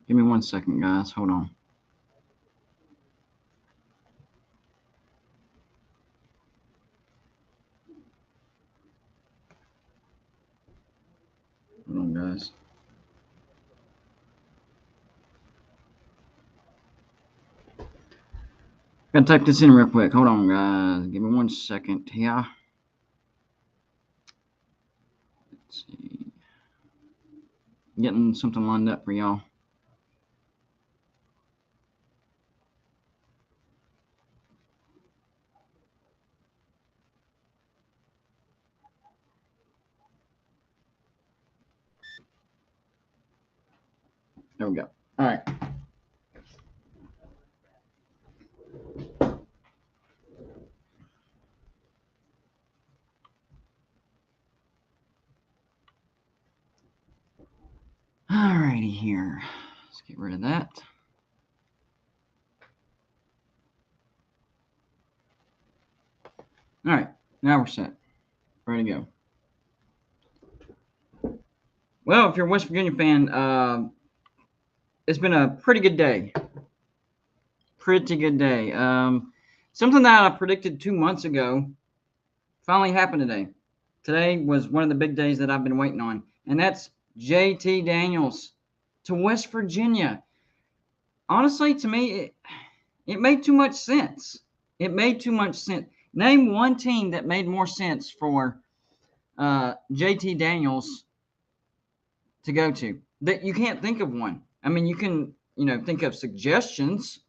Give me 1 second, guys. Hold on. Hold on, guys. Gotta type this in real quick. Hold on, guys. Give me 1 second here. Let's see. Getting something lined up for y'all. There we go. All right. Alrighty here. Let's get rid of that. All right. Now we're set. Ready to go. Well, if you're a West Virginia fan, it's been a pretty good day. Pretty good day. Something that I predicted 2 months ago finally happened today. Today was one of the big days that I've been waiting on, and that's JT Daniels to West Virginia. Honestly, to me, it made too much sense. It made too much sense. Name one team that made more sense for JT Daniels to go to. That you can't think of one. I mean, you can, think of suggestions,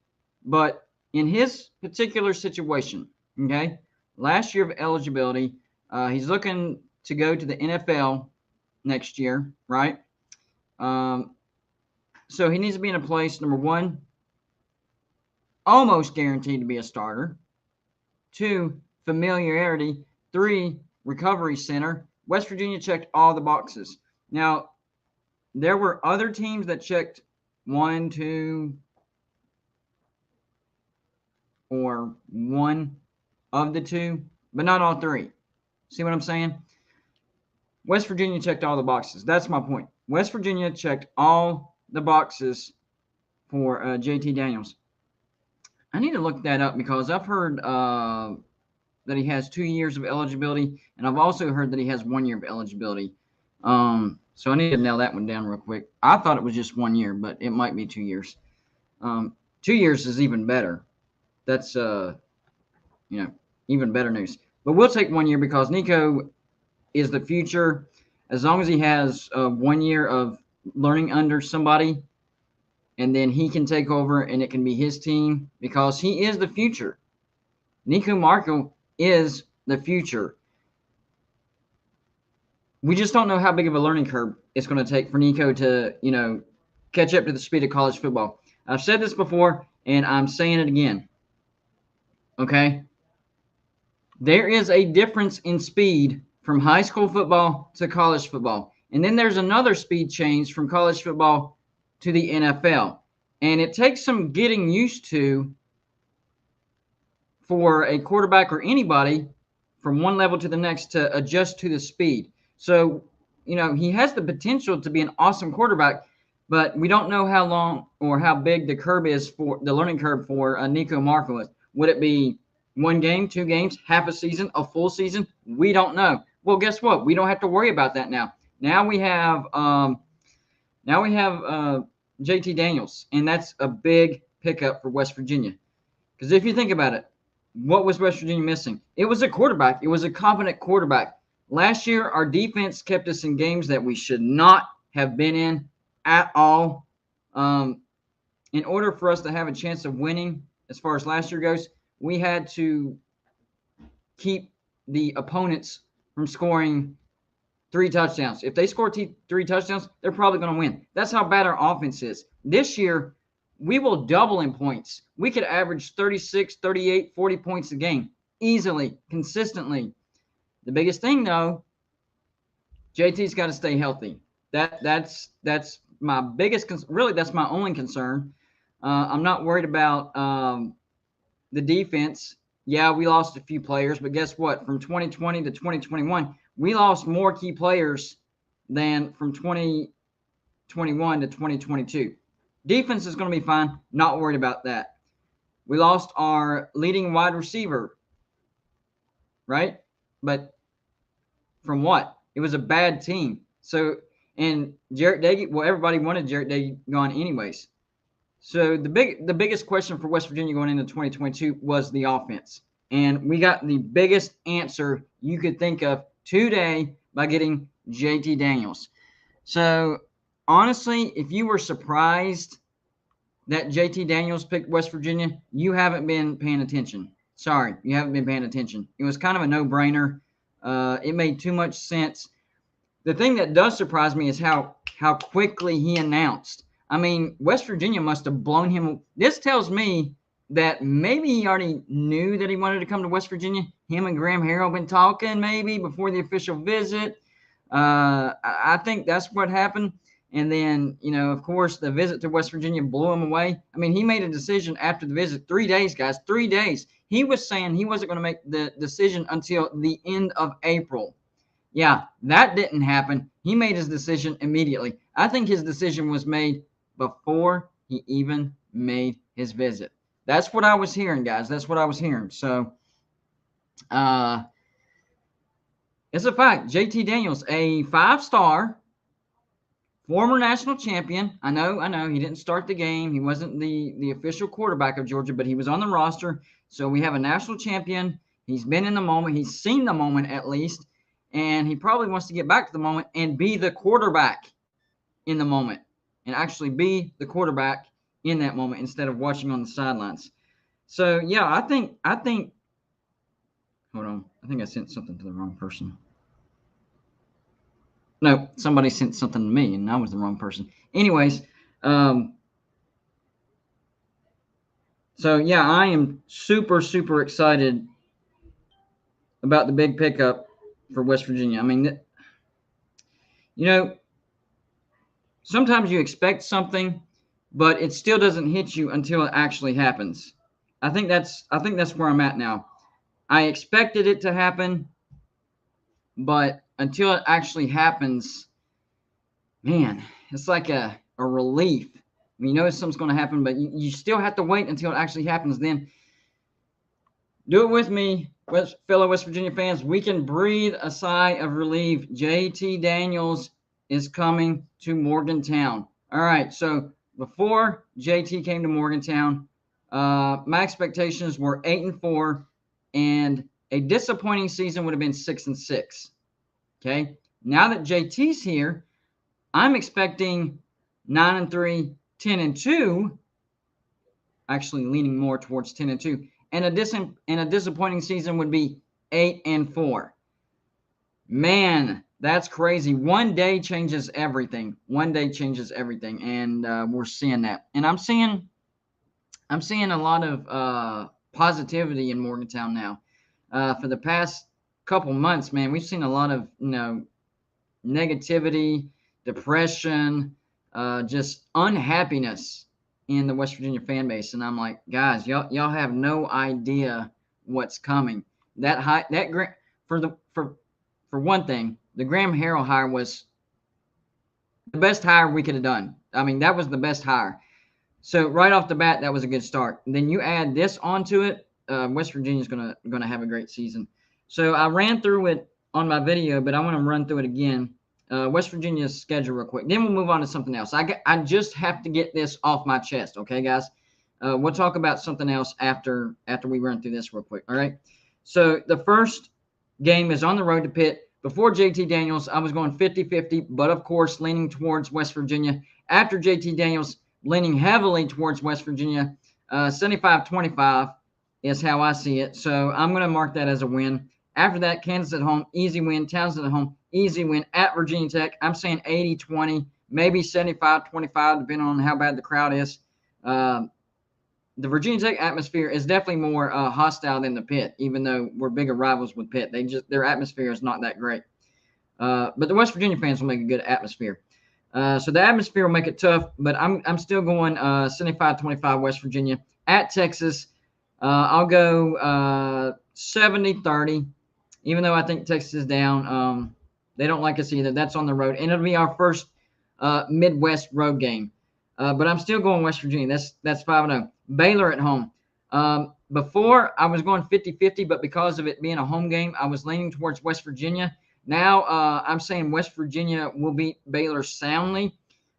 but in his particular situation, okay, last year of eligibility, he's looking to go to the NFL next year, right? So he needs to be in a place, number one, almost guaranteed to be a starter. 2, familiarity. 3, recovery center. West Virginia checked all the boxes. Now, there were other teams that checked 1, 2, or one of the 2, but not all 3. See what I'm saying? West Virginia checked all the boxes. That's my point. West Virginia checked all the boxes for JT Daniels. I need to look that up because I've heard that he has 2 years of eligibility, and I've also heard that he has 1 year of eligibility. So I need to nail that one down real quick. I thought it was just 1 year, but it might be 2 years. 2 years is even better. That's even better news. But we'll take 1 year because Nico is the future. As long as he has 1 year of learning under somebody, and then he can take over and it can be his team because he is the future. Nico Markle is the future. We just don't know how big of a learning curve it's going to take for Nico to, catch up to the speed of college football. I've said this before, and I'm saying it again. Okay? There is a difference in speed from high school football to college football. And then there's another speed change from college football to the NFL. And it takes some getting used to for a quarterback or anybody from one level to the next to adjust to the speed. So, he has the potential to be an awesome quarterback, but we don't know how long or how big the curve is for the learning curve for Nico Markle. Would it be 1 game, 2 games, half a season, a full season? We don't know. Well, guess what? We don't have to worry about that now. Now we have JT Daniels, and that's a big pickup for West Virginia. Because if you think about it, what was West Virginia missing? It was a quarterback. It was a competent quarterback. Last year, our defense kept us in games that we should not have been in at all. In order for us to have a chance of winning, as far as last year goes, we had to keep the opponents from scoring 3 touchdowns. If they score 3 touchdowns, they're probably going to win. That's how bad our offense is. This year, we will double in points. We could average 36, 38, 40 points a game easily, consistently. The biggest thing, though, JT's got to stay healthy. That's my biggest concern. Really, that's my only concern. I'm not worried about the defense. Yeah, we lost a few players, but guess what? From 2020 to 2021, we lost more key players than from 2021 to 2022. Defense is going to be fine. Not worried about that. We lost our leading wide receiver, right? But from what? It was a bad team. So, and Jarrett Dagey, well, everybody wanted Jarrett Dagey gone anyways. So the biggest question for West Virginia going into 2022 was the offense. And we got the biggest answer you could think of today by getting JT Daniels. So honestly, if you were surprised that JT Daniels picked West Virginia, you haven't been paying attention. Sorry, you haven't been paying attention. It was kind of a no-brainer. It made too much sense. The thing that does surprise me is how quickly he announced. I mean, West Virginia must have blown him. This tells me that maybe he already knew that he wanted to come to West Virginia. Him and Graham Harrell been talking maybe before the official visit. I think that's what happened. And then, of course, the visit to West Virginia blew him away. I mean, he made a decision after the visit. 3 days, guys, 3 days. He was saying he wasn't going to make the decision until the end of April. Yeah, that didn't happen. He made his decision immediately. I think his decision was made before he even made his visit. That's what I was hearing, guys. That's what I was hearing. So, it's a fact. JT Daniels, a 5-star, former national champion. I know. He didn't start the game. He wasn't the official quarterback of Georgia, but he was on the roster. So we have a national champion. He's been in the moment. He's seen the moment at least. And he probably wants to get back to the moment and be the quarterback in the moment and actually be the quarterback in that moment instead of watching on the sidelines. So, yeah, I think hold on. I think I sent something to the wrong person. No, somebody sent something to me, and I was the wrong person. Anyways, so, yeah, I am super, super excited about the big pickup for West Virginia. I mean, sometimes you expect something, but it still doesn't hit you until it actually happens. I think that's where I'm at now. I expected it to happen, but until it actually happens, man, it's like a relief. I mean, you know something's going to happen, but you still have to wait until it actually happens. Then do it with me, fellow West Virginia fans. We can breathe a sigh of relief. JT Daniels is coming to Morgantown. All right, so before JT came to Morgantown, my expectations were 8-4, and a disappointing season would have been 6-6. Okay, now that JT's here, I'm expecting 9-3, 10-2. Actually, leaning more towards 10-2, and a disappointing season would be 8-4. Man, that's crazy. One day changes everything. One day changes everything, and we're seeing that. And I'm seeing a lot of positivity in Morgantown now. For the past couple months, man, we've seen a lot of negativity, depression, just unhappiness in the West Virginia fan base. And I'm like, guys, y'all have no idea what's coming. For one thing, the Graham Harrell hire was the best hire we could have done. I mean, that was the best hire. So right off the bat, that was a good start. And then you add this onto it, West Virginia's gonna have a great season. So I ran through it on my video, but I want to run through it again. West Virginia's schedule real quick. Then we'll move on to something else. I just have to get this off my chest, okay, guys? We'll talk about something else after we run through this real quick, all right? So the first game is on the road to Pitt. Before JT Daniels, I was going 50-50, but of course leaning towards West Virginia. After JT Daniels, leaning heavily towards West Virginia. 75-25 is how I see it. So I'm going to mark that as a win. After that, Kansas at home, easy win. Townsend at home, easy win. At Virginia Tech, I'm saying 80-20, maybe 75-25, depending on how bad the crowd is. The Virginia Tech atmosphere is definitely more hostile than the Pitt, even though we're bigger rivals with Pitt. Their atmosphere is not that great. But the West Virginia fans will make a good atmosphere. So the atmosphere will make it tough, but I'm still going 75-25 West Virginia. At Texas, I'll go 70-30, even though I think Texas is down. They don't like us either. That's on the road, and it'll be our first Midwest road game. But I'm still going West Virginia. That's 5-0. Baylor at home. Before I was going 50-50, but because of it being a home game, I was leaning towards West Virginia. Now I'm saying West Virginia will beat Baylor soundly,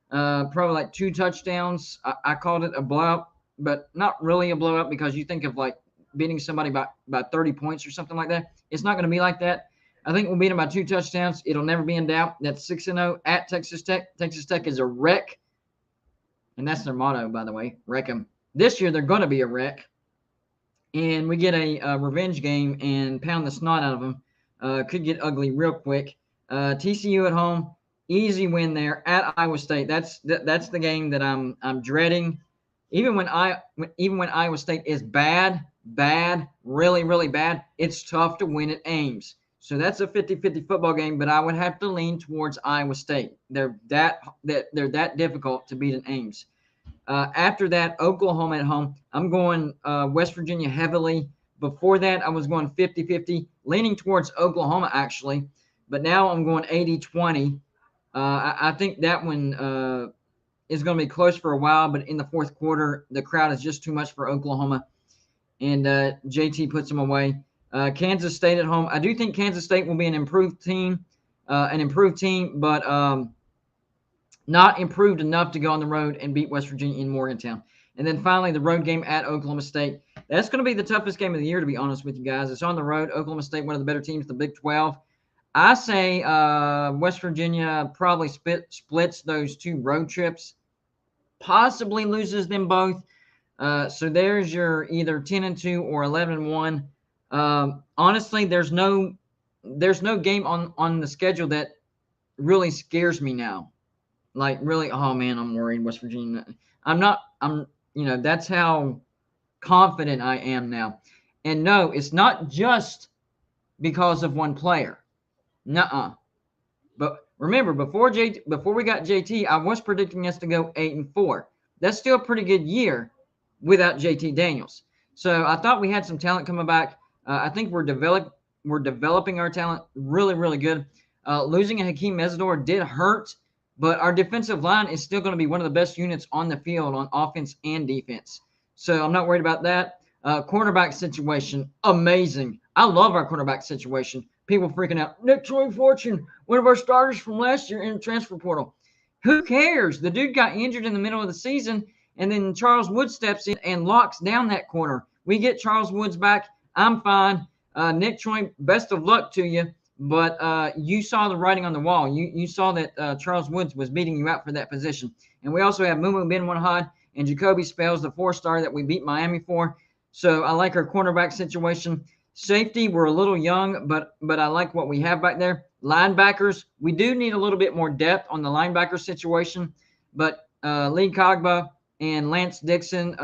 probably like 2 touchdowns. I called it a blowout, but not really a blowout because you think of like beating somebody by 30 points or something like that. It's not going to be like that. I think we'll beat them by 2 touchdowns. It'll never be in doubt. That's 6-0 at Texas Tech. Texas Tech is a wreck, and that's their motto, by the way, wreck them. This year they're going to be a wreck, and we get a revenge game and pound the snot out of them. Could get ugly real quick. TCU at home, easy win there at Iowa State. That's the game that I'm dreading. Even when Iowa State is bad, really, really bad, it's tough to win at Ames. So that's a 50-50 football game, but I would have to lean towards Iowa State. They're that difficult to beat at Ames. After that, Oklahoma at home. I'm going West Virginia heavily. Before that, I was going 50-50, leaning towards Oklahoma actually, but now I'm going 80-20. I think that one is going to be close for a while, but in the fourth quarter, the crowd is just too much for Oklahoma, and JT puts them away. Kansas State at home. I do think Kansas State will be an improved team, but not improved enough to go on the road and beat West Virginia in Morgantown. And then finally, the road game at Oklahoma State. That's going to be the toughest game of the year, to be honest with you guys. It's on the road. Oklahoma State, one of the better teams in the Big 12. I say West Virginia probably splits those 2 road trips, possibly loses them both. So there's your either 10-2 or 11-1. Honestly, there's no game on the schedule that really scares me now. Like really, oh man, I'm worried. West Virginia. That's how confident I am now. And no, it's not just because of one player. Nuh-uh. But remember, before we got JT, I was predicting us to go 8-4. That's still a pretty good year without JT Daniels. So I thought we had some talent coming back. I think we're developing our talent really, really good. Losing a Hakeem Mesidor did hurt, but our defensive line is still going to be one of the best units on the field on offense and defense. So I'm not worried about that. Cornerback situation, amazing. I love our cornerback situation. People freaking out. Nick Troy Fortune, one of our starters from last year in the transfer portal. Who cares? The dude got injured in the middle of the season, and then Charles Woods steps in and locks down that corner. We get Charles Woods back. I'm fine. Nick Troy, best of luck to you. But you saw the writing on the wall. You saw that Charles Woods was beating you out for that position. And we also have Mumu Benwanhad and Jacoby Spells, the 4-star that we beat Miami for. So I like our cornerback situation. Safety, we're a little young, but I like what we have back there. Linebackers, we do need a little bit more depth on the linebacker situation. But Lee Cogba and Lance Dixon,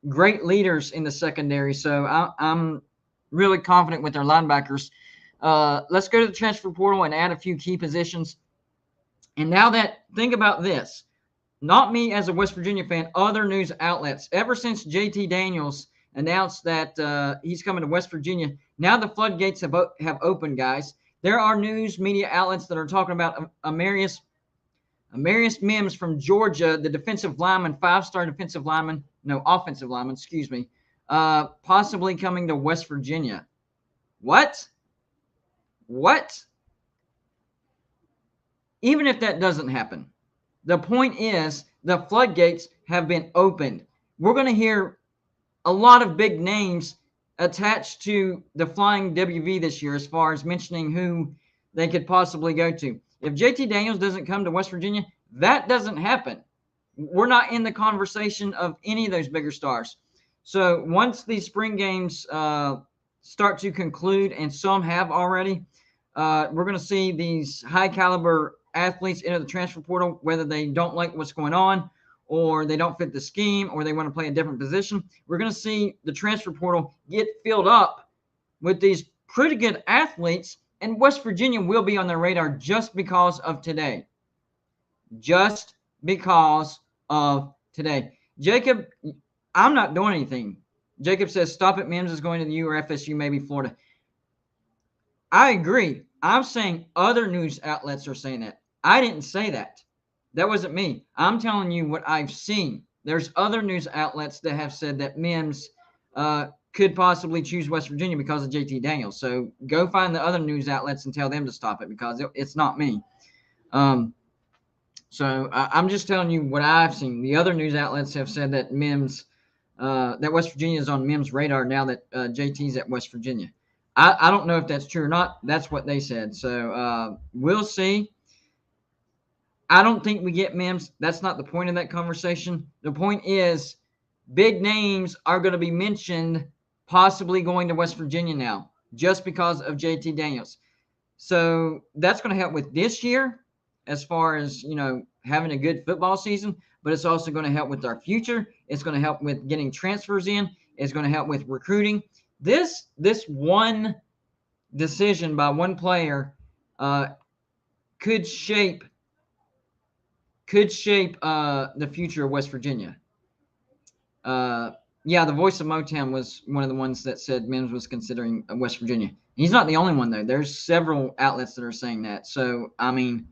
great leaders in the secondary. So I'm really confident with our linebackers. Let's go to the transfer portal and add a few key positions. And now think about this. Not me as a West Virginia fan, other news outlets. Ever since JT Daniels announced that he's coming to West Virginia, now the floodgates have opened, guys. There are news media outlets that are talking about Amarius Mims from Georgia, the defensive lineman, 5-star offensive lineman, possibly coming to West Virginia. What? Even if that doesn't happen, the point is the floodgates have been opened. We're going to hear a lot of big names attached to the Flying WV this year as far as mentioning who they could possibly go to. If JT Daniels doesn't come to West Virginia, that doesn't happen. We're not in the conversation of any of those bigger stars. So once these spring games start to conclude, and some have already, we're going to see these high-caliber athletes enter the transfer portal, whether they don't like what's going on or they don't fit the scheme or they want to play a different position. We're going to see the transfer portal get filled up with these pretty good athletes, and West Virginia will be on their radar just because of today. Just because of today. Jacob, I'm not doing anything. Jacob says, stop it, Mims is going to the U or FSU, maybe Florida. I agree. I'm saying other news outlets are saying that. I didn't say that. That wasn't me. I'm telling you what I've seen. There's other news outlets that have said that Mims could possibly choose West Virginia because of JT Daniels. So go find the other news outlets and tell them to stop it, because it's not me. So I'm just telling you what I've seen. The other news outlets have said that that West Virginia is on Mims' radar now that JT's at West Virginia. I don't know if that's true or not. That's what they said. So we'll see. I don't think we get Mims. That's not the point of that conversation. The point is big names are going to be mentioned possibly going to West Virginia now just because of JT Daniels. So that's going to help with this year as far as, having a good football season, but it's also going to help with our future. It's going to help with getting transfers in. It's going to help with recruiting. This one decision by one player could shape the future of West Virginia. The voice of Motown was one of the ones that said Mims was considering West Virginia. He's not the only one, though. There's several outlets that are saying that. So, I mean,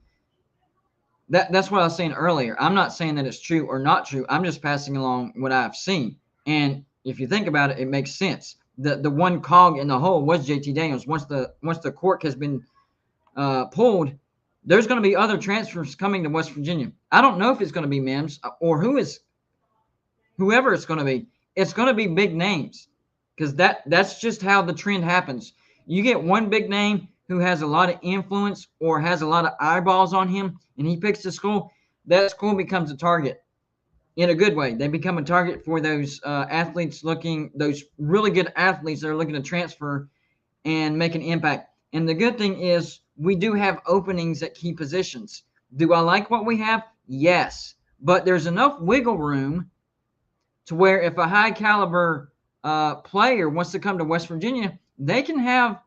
that's what I was saying earlier. I'm not saying that it's true or not true. I'm just passing along what I've seen. And if you think about it, it makes sense. The one cog in the hole was JT Daniels. Once the cork has been pulled, there's going to be other transfers coming to West Virginia. I don't know if it's going to be Mims or whoever it's going to be. It's going to be big names, because that's just how the trend happens. You get one big name who has a lot of influence or has a lot of eyeballs on him, and he picks a school, that school becomes a target in a good way. They become a target for those those really good athletes that are looking to transfer and make an impact. And the good thing is we do have openings at key positions. Do I like what we have? Yes. But there's enough wiggle room to where if a high caliber player wants to come to West Virginia, they can have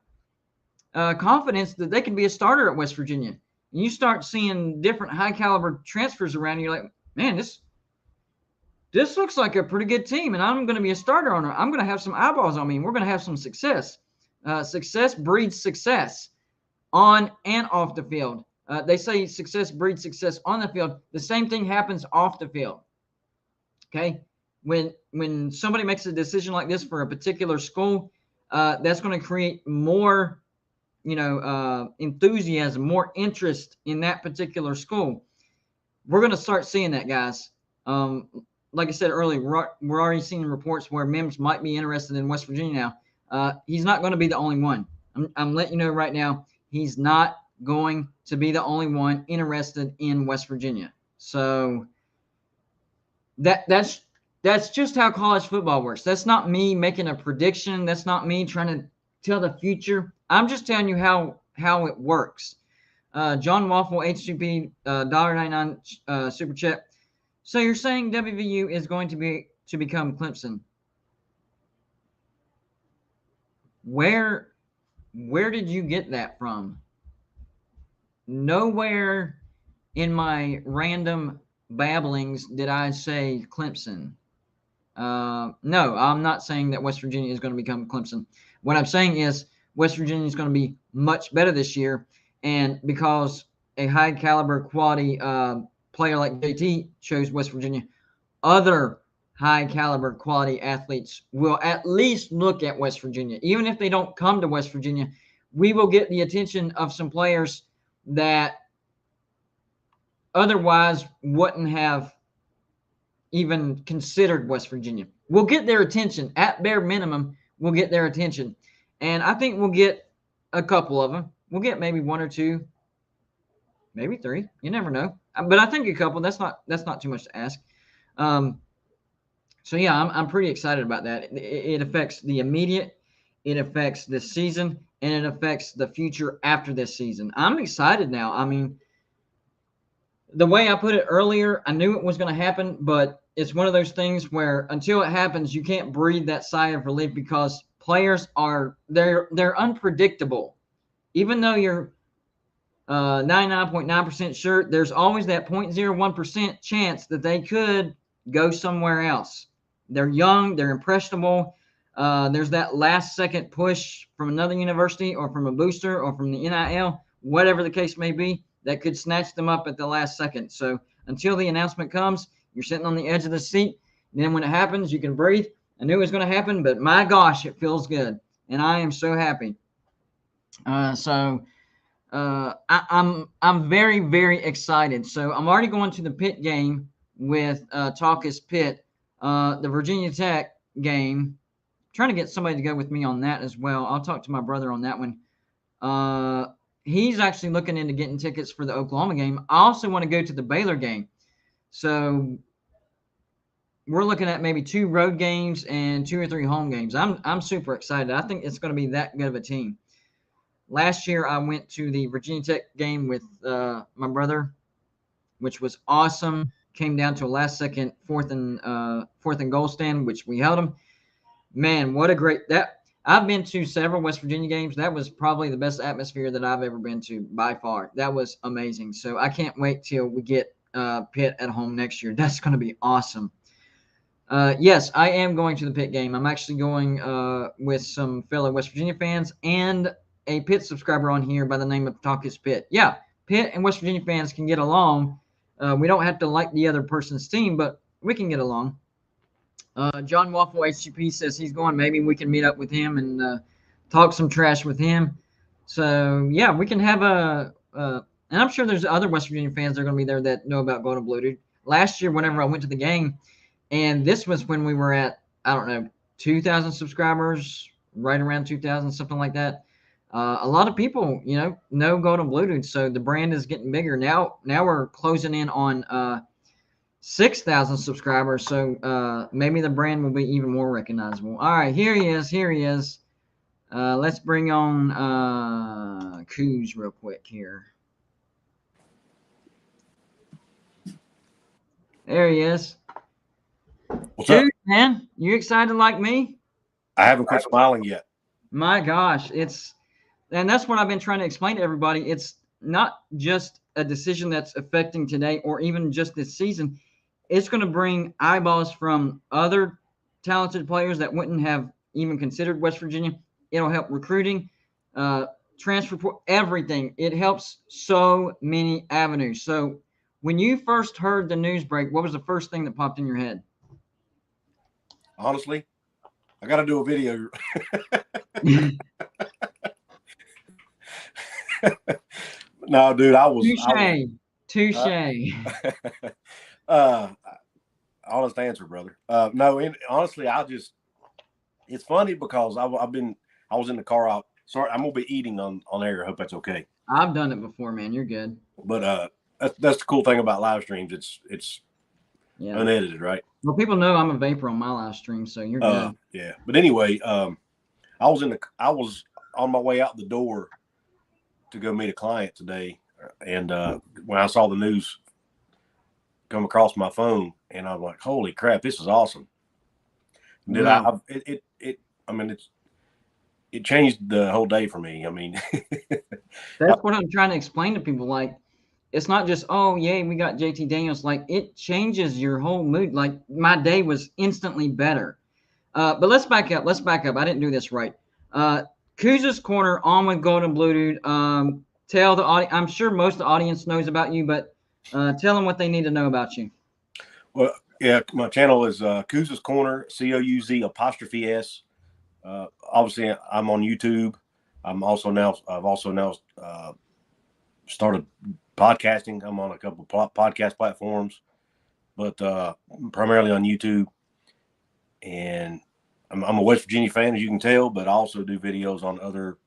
confidence that they can be a starter at West Virginia. And you start seeing different high caliber transfers around, you're like, man, this looks like a pretty good team, and I'm going to be a starter on it. I'm going to have some eyeballs on me, and we're going to have some success. Success breeds success on and off the field. They say success breeds success on the field. The same thing happens off the field. Okay? When somebody makes a decision like this for a particular school, that's going to create more, enthusiasm, more interest in that particular school. We're going to start seeing that, guys. Like I said earlier, we're already seeing reports where Mims might be interested in West Virginia now. He's not going to be the only one. I'm letting you know right now, he's not going to be the only one interested in West Virginia. So that's just how college football works. That's not me making a prediction. That's not me trying to tell the future. I'm just telling you how it works. John Waffle, H2P, $1.99 super chat. So you're saying WVU is going to become Clemson? Where did you get that from? Nowhere in my random babblings did I say Clemson. No, I'm not saying that West Virginia is going to become Clemson. What I'm saying is West Virginia is going to be much better this year, and because a high caliber quality player like JT chose West Virginia, other high caliber quality athletes will at least look at West Virginia. Even if they don't come to West Virginia, we will get the attention of some players that otherwise wouldn't have even considered West Virginia. We'll get their attention. At bare minimum, we'll get their attention. And I think we'll get a couple of them. We'll get maybe one or two, maybe three. You never know. But I think a couple, that's not too much to ask. So yeah, I'm pretty excited about that. It affects the immediate, it affects this season, and it affects the future after this season. I'm excited now. I mean, the way I put it earlier, I knew it was going to happen, but it's one of those things where until it happens, you can't breathe that sigh of relief, because players they're unpredictable. Even though you're 99.9% sure, there's always that 0.01% chance that they could go somewhere else. They're young, they're impressionable. There's that last second push from another university or from a booster or from the NIL, whatever the case may be, that could snatch them up at the last second. So until the announcement comes, you're sitting on the edge of the seat. And then when it happens, you can breathe. I knew it was going to happen, but my gosh, it feels good. And I am so happy. I'm very, very excited. So I'm already going to the Pitt game with Talkus Pitt, the Virginia Tech game. Trying to get somebody to go with me on that as well. I'll talk to my brother on that one. He's actually looking into getting tickets for the Oklahoma game. I also want to go to the Baylor game. So we're looking at maybe 2 road games and 2 or 3 home games. I'm super excited. I think it's going to be that good of a team. Last year, I went to the Virginia Tech game with my brother, which was awesome. Came down to a last-second fourth and goal stand, which we held them. Man, what a great that! I've been to several West Virginia games. That was probably the best atmosphere that I've ever been to by far. That was amazing. So I can't wait till we get Pitt at home next year. That's going to be awesome. Yes, I am going to the Pitt game. I'm actually going with some fellow West Virginia fans and a Pitt subscriber on here by the name of Talkus Pitt. Yeah, Pitt and West Virginia fans can get along. We don't have to like the other person's team, but we can get along. John Waffle HTP says he's going. Maybe we can meet up with him and talk some trash with him. So, yeah, we can have and I'm sure there's other West Virginia fans that are going to be there that know about Gold and Blue, dude. Last year, whenever I went to the game, and this was when we were at, I don't know, 2,000 subscribers, right around 2,000, something like that. A lot of people, know Gold and Blue, dude. So the brand is getting bigger. Now we're closing in on 6,000 subscribers. So maybe the brand will be even more recognizable. All right, here he is. Let's bring on Couz real quick here. There he is. What's up, man? You excited like me? I haven't quit smiling yet. My gosh, and that's what I've been trying to explain to everybody. It's not just a decision that's affecting today or even just this season. It's going to bring eyeballs from other talented players that wouldn't have even considered West Virginia. It'll help recruiting, transfer, everything. It helps so many avenues. So when you first heard the news break, what was the first thing that popped in your head? Honestly, I got to do a video. No, dude, I was touche. Honest answer, brother. Honestly, it's funny because I was in the car. Sorry, I'm gonna be eating on air. I hope that's okay. I've done it before, man. You're good. But that's the cool thing about live streams. It's unedited, right? Well, people know I'm a vapor on my live stream, so you're good. Yeah. But anyway, I was on my way out the door to go meet a client today, and when I saw the news come across my phone, and I'm like, "Holy crap, this is awesome!" And then wow. It changed the whole day for me. I mean, that's what I'm trying to explain to people. Like, it's not just, oh, yay, we got JT Daniels. Like, it changes your whole mood. Like, my day was instantly better. But let's back up. I didn't do this right. Couz's Corner on with Gold and Blue, dude. Tell the audience. I'm sure most of the audience knows about you, but tell them what they need to know about you. Well, yeah, my channel is Couz's Corner, COUZ''S. Obviously, I'm on YouTube. I've also now started podcasting. I'm on a couple of podcast platforms, but primarily on YouTube. And I'm a West Virginia fan, as you can tell, but I also do videos on other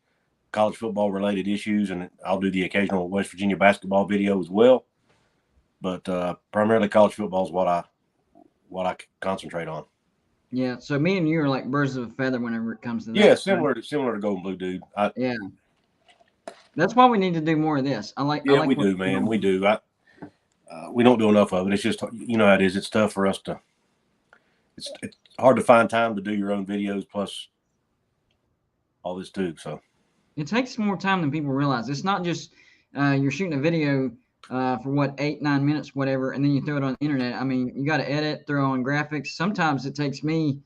college football related issues, and I'll do the occasional West Virginia basketball video as well. But primarily college football is what I concentrate on. Yeah, so me and you are like birds of a feather whenever it comes to that. Yeah, similar to Gold and Blue, dude. Yeah, that's why we need to do more of this. I like we do, man. We do. We don't do enough of it. It's just, how it is. It's tough for us to. It's hard to find time to do your own videos plus all this too. So it takes more time than people realize. It's not just you're shooting a video for 8-9 minutes, whatever, and then you throw it on the internet. I mean, you got to edit, throw on graphics. Sometimes it takes me,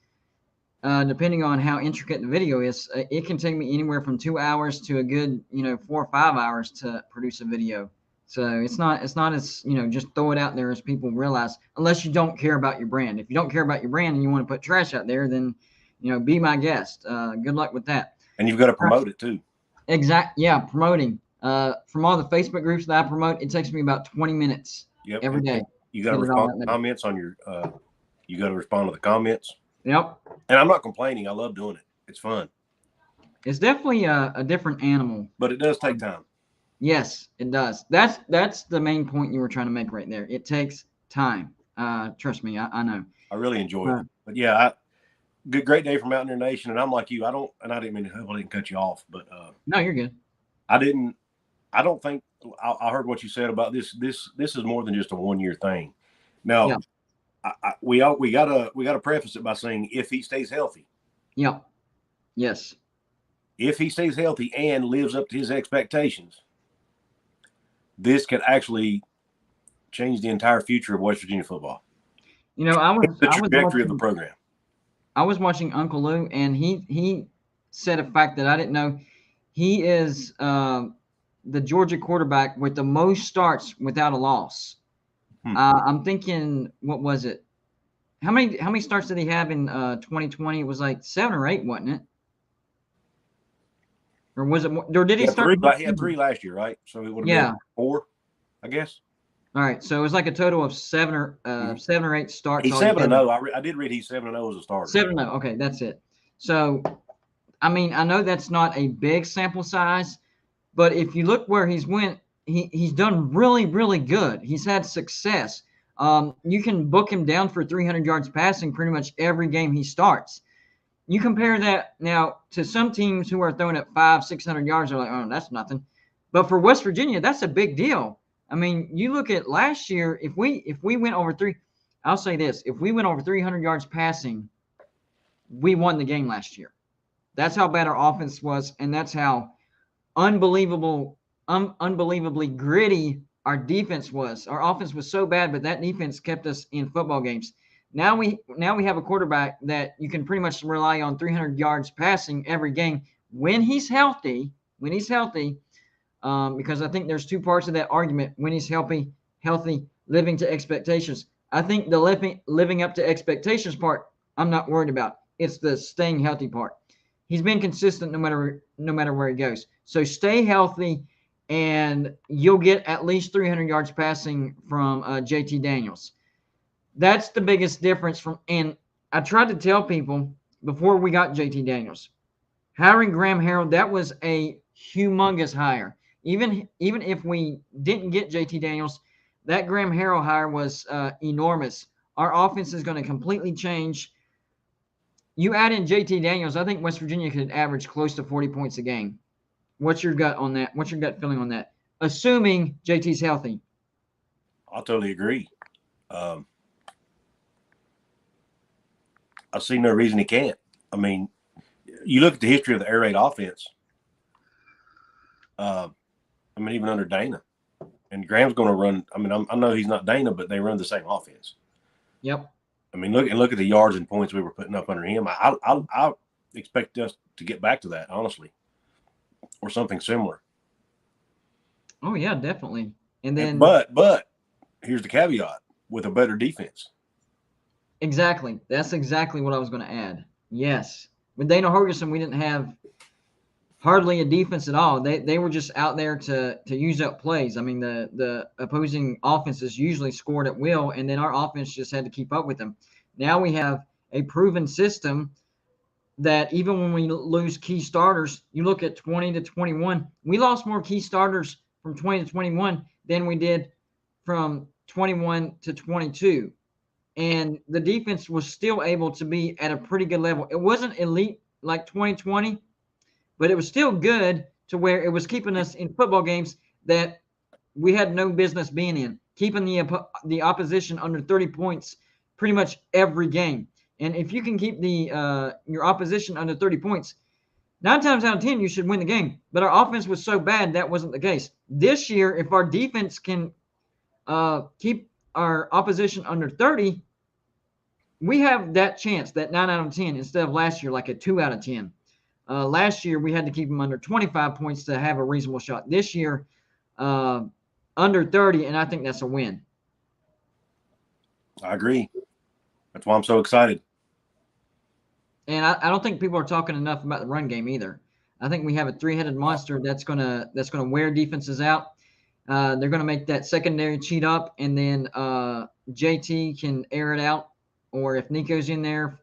depending on how intricate the video is, it can take me anywhere from 2 hours to a good, 4 or 5 hours to produce a video. So it's not as, just throw it out there as people realize, unless you don't care about your brand. If you don't care about your brand and you want to put trash out there, then, be my guest. Good luck with that. And you've got to promote it too. Yeah, promoting. From all the Facebook groups that I promote, it takes me about 20 minutes every day. You got to respond to comments on your. You got to respond to the comments. Yep. And I'm not complaining. I love doing it. It's fun. It's definitely a different animal. But it does take time. Yes, it does. That's the main point you were trying to make right there. It takes time. Trust me, I know. I really enjoy it. But yeah, great day for Mountaineer Nation. And I'm like you. I didn't mean to. I didn't cut you off, but no, you're good. I don't think I heard what you said about this. This is more than just a 1-year thing. Now, yeah. We gotta preface it by saying if he stays healthy. Yeah. Yes. If he stays healthy and lives up to his expectations, this could actually change the entire future of West Virginia football. I was the trajectory of the program. I was watching Uncle Lou, and he said a fact that I didn't know. He is the Georgia quarterback with the most starts without a loss. I'm thinking, what was it? How many starts did he have in 2020? It was like 7 or 8, wasn't it? Or was it more? Or did he start? He had 3 last year, right? So it would have been 4, I guess. All right, so it was like a total of 7 or 8 starts. He's 7-0. I did read he's 7-0 as a starter. 7-0. Okay, that's it. So, I mean, I know that's not a big sample size, but if you look where he's went, he's done really, really good. He's had success. You can book him down for 300 yards passing pretty much every game he starts. You compare that now to some teams who are throwing at 500-600 yards. They're like, oh, that's nothing. But for West Virginia, that's a big deal. I mean, you look at last year. If we went over I'll say this: if we went over 300 yards passing, we won the game last year. That's how bad our offense was, and that's how unbelievably gritty our defense was. Our offense was so bad, but that defense kept us in football games. Now we have a quarterback that you can pretty much rely on 300 yards passing every game when he's healthy. Because I think there's 2 parts of that argument: when he's healthy, living to expectations. I think the living up to expectations part, I'm not worried about. It's the staying healthy part. He's been consistent no matter where he goes. So stay healthy, and you'll get at least 300 yards passing from JT Daniels. That's the biggest difference and I tried to tell people before we got JT Daniels, hiring Graham Harrell, that was a humongous hire. Even if we didn't get JT Daniels, that Graham Harrell hire was enormous. Our offense is going to completely change. You add in JT Daniels, I think West Virginia could average close to 40 points a game. What's your gut on that? What's your gut feeling on that? Assuming JT's healthy. I totally agree. I see no reason he can't. I mean, you look at the history of the air raid offense. Even under Dana, and Graham's going to run. I know he's not Dana, but they run the same offense. Yep. Look at the yards and points we were putting up under him. I expect us to get back to that, honestly, or something similar. Oh yeah, definitely. And then, but here's the caveat: with a better defense. Exactly. That's exactly what I was going to add. Yes, with Dana Holgorsen, we didn't have hardly a defense at all. They were just out there to use up plays. I mean, the opposing offenses usually scored at will, and then our offense just had to keep up with them. Now we have a proven system that even when we lose key starters, you look at 20 to 21, we lost more key starters from 20 to 21 than we did from 21 to 22. And the defense was still able to be at a pretty good level. It wasn't elite like 2020, but it was still good to where it was keeping us in football games that we had no business being in, keeping the opposition under 30 points pretty much every game. And if you can keep your opposition under 30 points, 9 times out of 10, you should win the game. But our offense was so bad that wasn't the case. This year, if our defense can keep our opposition under 30, we have that chance, that 9 out of 10, instead of last year, like a 2 out of 10. Last year, we had to keep them under 25 points to have a reasonable shot. This year, under 30, and I think that's a win. I agree. That's why I'm so excited. And I don't think people are talking enough about the run game either. I think we have a three-headed monster that's gonna wear defenses out. They're gonna make that secondary cheat up, and then JT can air it out, or if Nico's in there,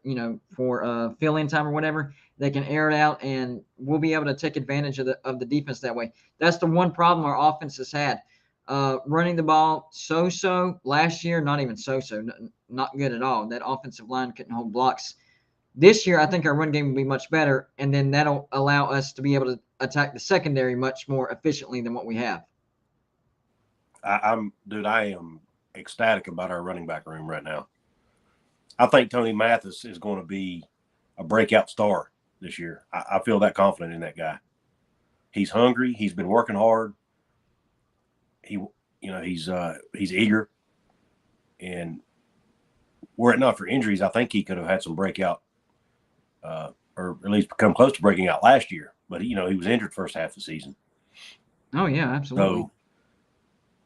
for fill-in time or whatever, they can air it out, and we'll be able to take advantage of the defense that way. That's the one problem our offense has had. Running the ball so-so last year, not even so-so, not good at all. That offensive line couldn't hold blocks. This year, I think our run game will be much better, and then that'll allow us to be able to attack the secondary much more efficiently than what we have. I am ecstatic about our running back room right now. I think Tony Mathis is going to be a breakout star this year. I feel that confident in that guy. He's hungry. He's been working hard. He's eager, and were it not for injuries, I think he could have had some breakout, or at least come close to breaking out last year. But he was injured first half of the season. Oh yeah, absolutely. So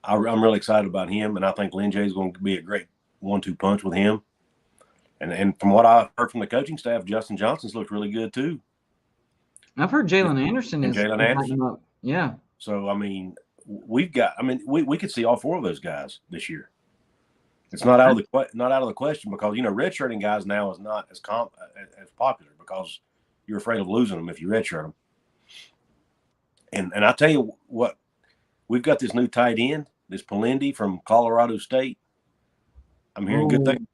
I'm really excited about him, and I think Lynn Jay is going to be a great 1-2 punch with him. And from what I've heard from the coaching staff, Justin Johnson's looked really good too. I've heard Jalen Anderson is Jalen Anderson up. Yeah. So we could see all four of those guys this year. It's not out of the question because redshirting guys now is not as popular because you're afraid of losing them if you redshirt them. And I tell you what, we've got this new tight end, this Polindi from Colorado State. I'm hearing good things.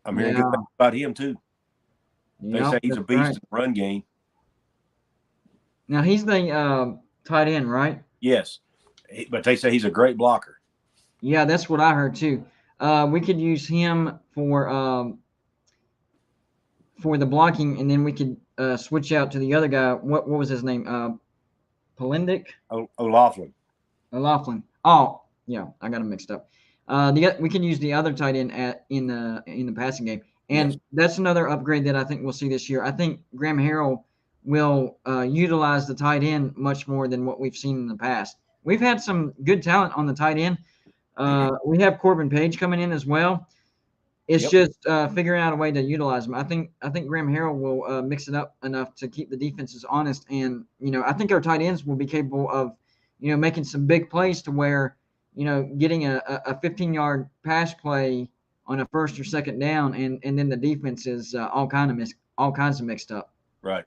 I'm hearing good things about him too. They say he's a beast in the run game. Now he's the tight end, right? Yes, but they say he's a great blocker. Yeah, that's what I heard too. We could use him for the blocking, and then we could switch out to the other guy. What was his name? Polindic? O'Laughlin. O'Laughlin. Oh, yeah, I got him mixed up. We can use the other tight end in the passing game, and that's another upgrade that I think we'll see this year. I think Graham Harrell will utilize the tight end much more than what we've seen in the past. We've had some good talent on the tight end. We have Corbin Page coming in as well. It's just figuring out a way to utilize them. I think Graham Harrell will mix it up enough to keep the defenses honest, and I think our tight ends will be capable of making some big plays to where getting a 15-yard pass play on a first or second down, and then the defense is all kinds of mixed up. Right.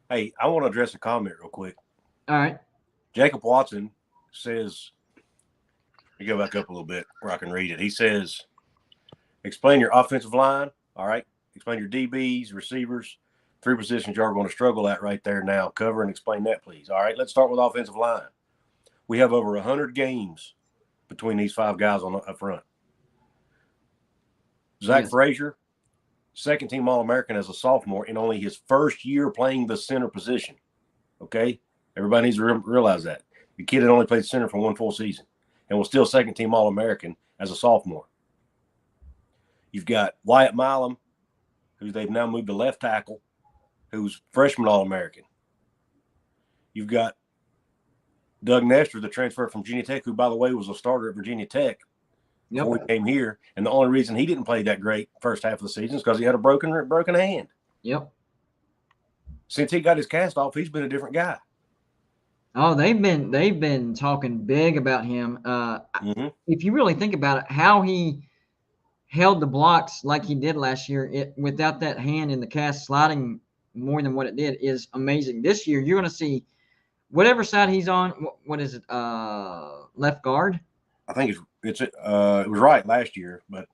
Hey, I want to address a comment real quick. All right. Jacob Watson says, let me go back up a little bit where I can read it. He says, explain your offensive line. All right. Explain your DBs, receivers, 3 positions you're going to struggle at right there now. Cover and explain that, please. All right. Let's start with offensive line. We have over 100 games between these 5 guys up front. Zach Frazier, second-team All-American as a sophomore in only his first year playing the center position. Okay? Everybody needs to realize that. The kid had only played center for 1 full season and was still second-team All-American as a sophomore. You've got Wyatt Milam, who they've now moved to left tackle, who's freshman All-American. You've got Doug Nestor, the transfer from Virginia Tech, who, by the way, was a starter at Virginia Tech before he came here. And the only reason he didn't play that great first half of the season is because he had a broken hand. Yep. Since he got his cast off, he's been a different guy. Oh, they've been talking big about him. If you really think about it, how he held the blocks like he did last year, without that hand in the cast sliding more than what it did, is amazing. This year, you're going to see whatever side he's on. What is it? Left guard. I think it was right last year, but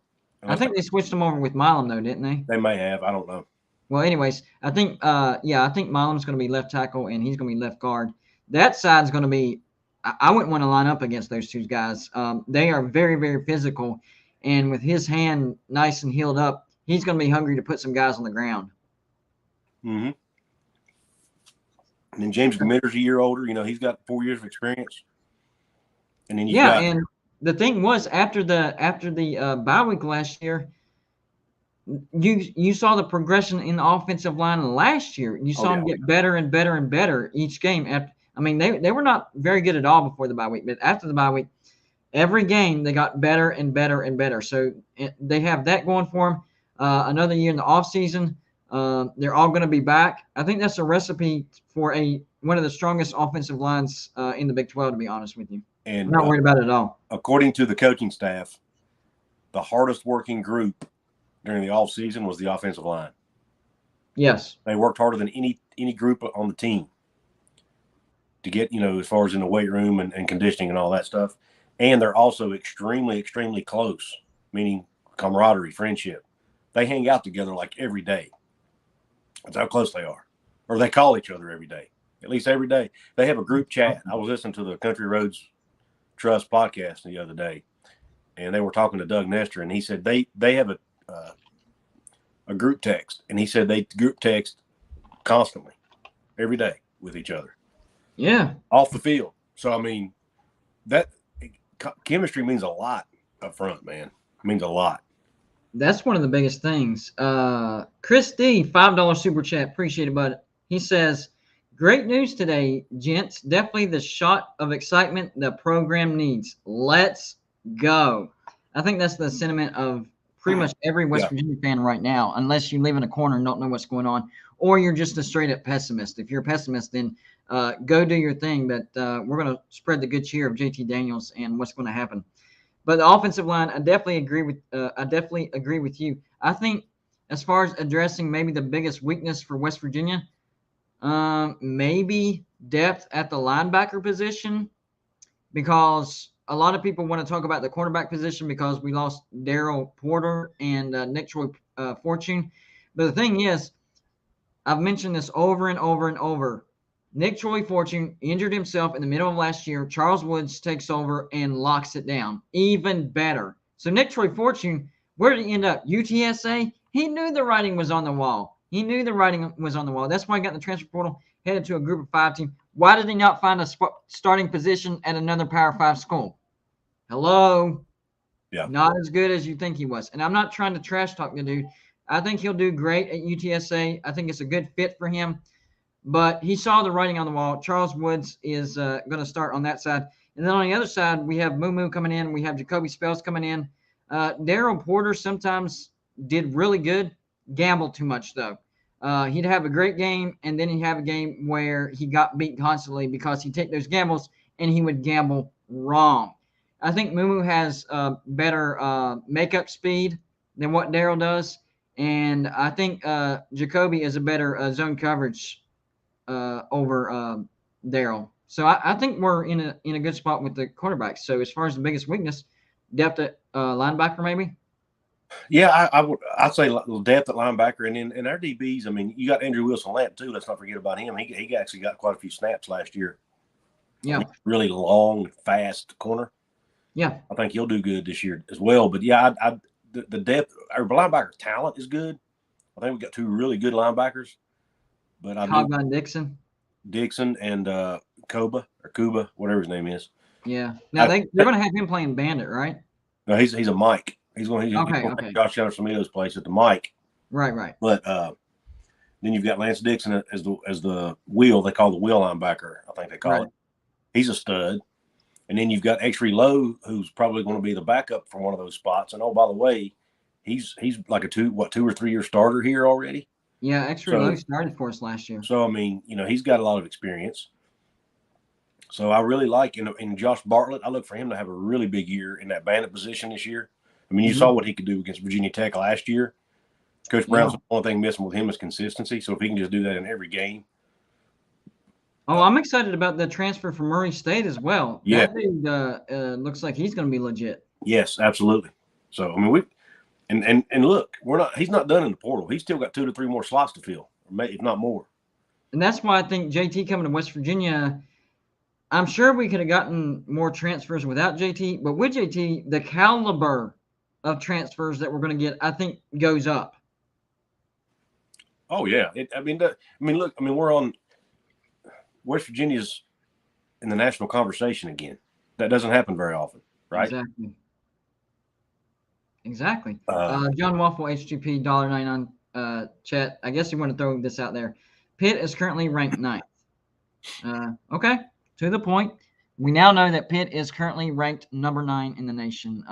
I think they switched him over with Milam though, didn't they? They may have. I don't know. Well, anyways, I think Milam's going to be left tackle and he's going to be left guard. That side's going to be. I wouldn't want to line up against those 2 guys. They are very, very physical, and with his hand nice and healed up, he's going to be hungry to put some guys on the ground. Mm-hmm. And then James Gmitter's a year older. He's got 4 years of experience. And then and the thing was after the bye week last year, you saw the progression in the offensive line last year. You saw them get better and better and better each game. They were not very good at all before the bye week, but after the bye week, every game they got better and better and better. So they have that going for them. Another year in the offseason. They're all going to be back. I think that's a recipe for one of the strongest offensive lines in the Big 12, to be honest with you. And I'm not worried about it at all. According to the coaching staff, the hardest working group during the offseason was the offensive line. Yes. They worked harder than any group on the team to get, as far as in the weight room and conditioning and all that stuff. And they're also extremely, extremely close, meaning camaraderie, friendship. They hang out together like every day. That's how close they are. Or they call each other every day, at least every day. They have a group chat. I was listening to the Country Roads Trust podcast the other day, and they were talking to Doug Nestor, and he said they have a group text, and he said they group text constantly every day with each other. Yeah. Off the field. So, I mean, that chemistry means a lot up front, man. It means a lot. That's one of the biggest things. Chris D, $5 super chat. Appreciate it, bud. He says, great news today, gents. Definitely the shot of excitement the program needs. Let's go. I think that's the sentiment of pretty much every West Virginia fan right now, unless you live in a corner and don't know what's going on, or you're just a straight-up pessimist. If you're a pessimist, then go do your thing. But we're going to spread the good cheer of JT Daniels and what's going to happen. But the offensive line, I definitely agree with you. I think as far as addressing maybe the biggest weakness for West Virginia, maybe depth at the linebacker position, because a lot of people want to talk about the cornerback position because we lost Daryl Porter and Nick Troy Fortune. But the thing is, I've mentioned this over and over and over. Nick Troy Fortune injured himself in the middle of last year. Charles Woods takes over and locks it down. Even better. So Nick Troy Fortune, where did he end up? UTSA? He knew the writing was on the wall. That's why he got in the transfer portal, headed to a group of 5 team. Why did he not find a starting position at another Power 5 school? Hello? Yeah. Not as good as you think he was. And I'm not trying to trash talk the dude. I think he'll do great at UTSA. I think it's a good fit for him. But he saw the writing on the wall. Charles Woods is going to start on that side. And then on the other side, we have Moo coming in. We have Jacoby Spells coming in. Daryl Porter sometimes did really good. Gambled too much, though. He'd have a great game, and then he'd have a game where he got beat constantly because he'd take those gambles, and he would gamble wrong. I think Moo has better makeup speed than what Daryl does. And I think Jacoby is a better zone coverage over Daryl. So I think we're in a good spot with the quarterbacks. So as far as the biggest weakness, depth at linebacker, maybe. Yeah, I'd say depth at linebacker, and our DBs. I mean, you got Andrew Wilson-Lamp too. Let's not forget about him. He actually got quite a few snaps last year. Yeah, really long, fast corner. Yeah, I think he'll do good this year as well. But yeah, the depth, our linebacker talent is good. I think we got 2 really good linebackers. But Cogman Dixon and Cuba, whatever his name is. Yeah. Now they're going to have him playing Bandit, right? No, he's a Mike. He's going to take Josh Alexander's place at the Mike. Right. But then you've got Lance Dixon as the wheel. They call the wheel linebacker. I think they call it. He's a stud. And then you've got X-Ray Lowe, who's probably going to be the backup for one of those spots. And oh, by the way, he's like a 2 or 3 year starter here already. Yeah, X-Ray Lowe started for us last year. So I mean, he's got a lot of experience. So I really like in Josh Bartlett. I look for him to have a really big year in that Bandit position this year. I mean, you saw what he could do against Virginia Tech last year. Coach Brown's the only thing missing with him is consistency. So if he can just do that in every game. Oh, I'm excited about the transfer from Murray State as well. Yeah. That dude looks like he's going to be legit. Yes, absolutely. So I mean, and look, he's not done in the portal. He's still got 2 to 3 more slots to fill, if not more. And that's why I think JT coming to West Virginia, I'm sure we could have gotten more transfers without JT, but with JT, the caliber of transfers that we're going to get, I think, goes up. Oh yeah, look, we're on West Virginia's in the national conversation again. That doesn't happen very often, right? Exactly. John Waffle HGP $1.99 chat. I guess you want to throw this out there. Pitt is currently ranked 9th. Okay, to the point. we now know that Pitt is currently ranked number 9 in the nation.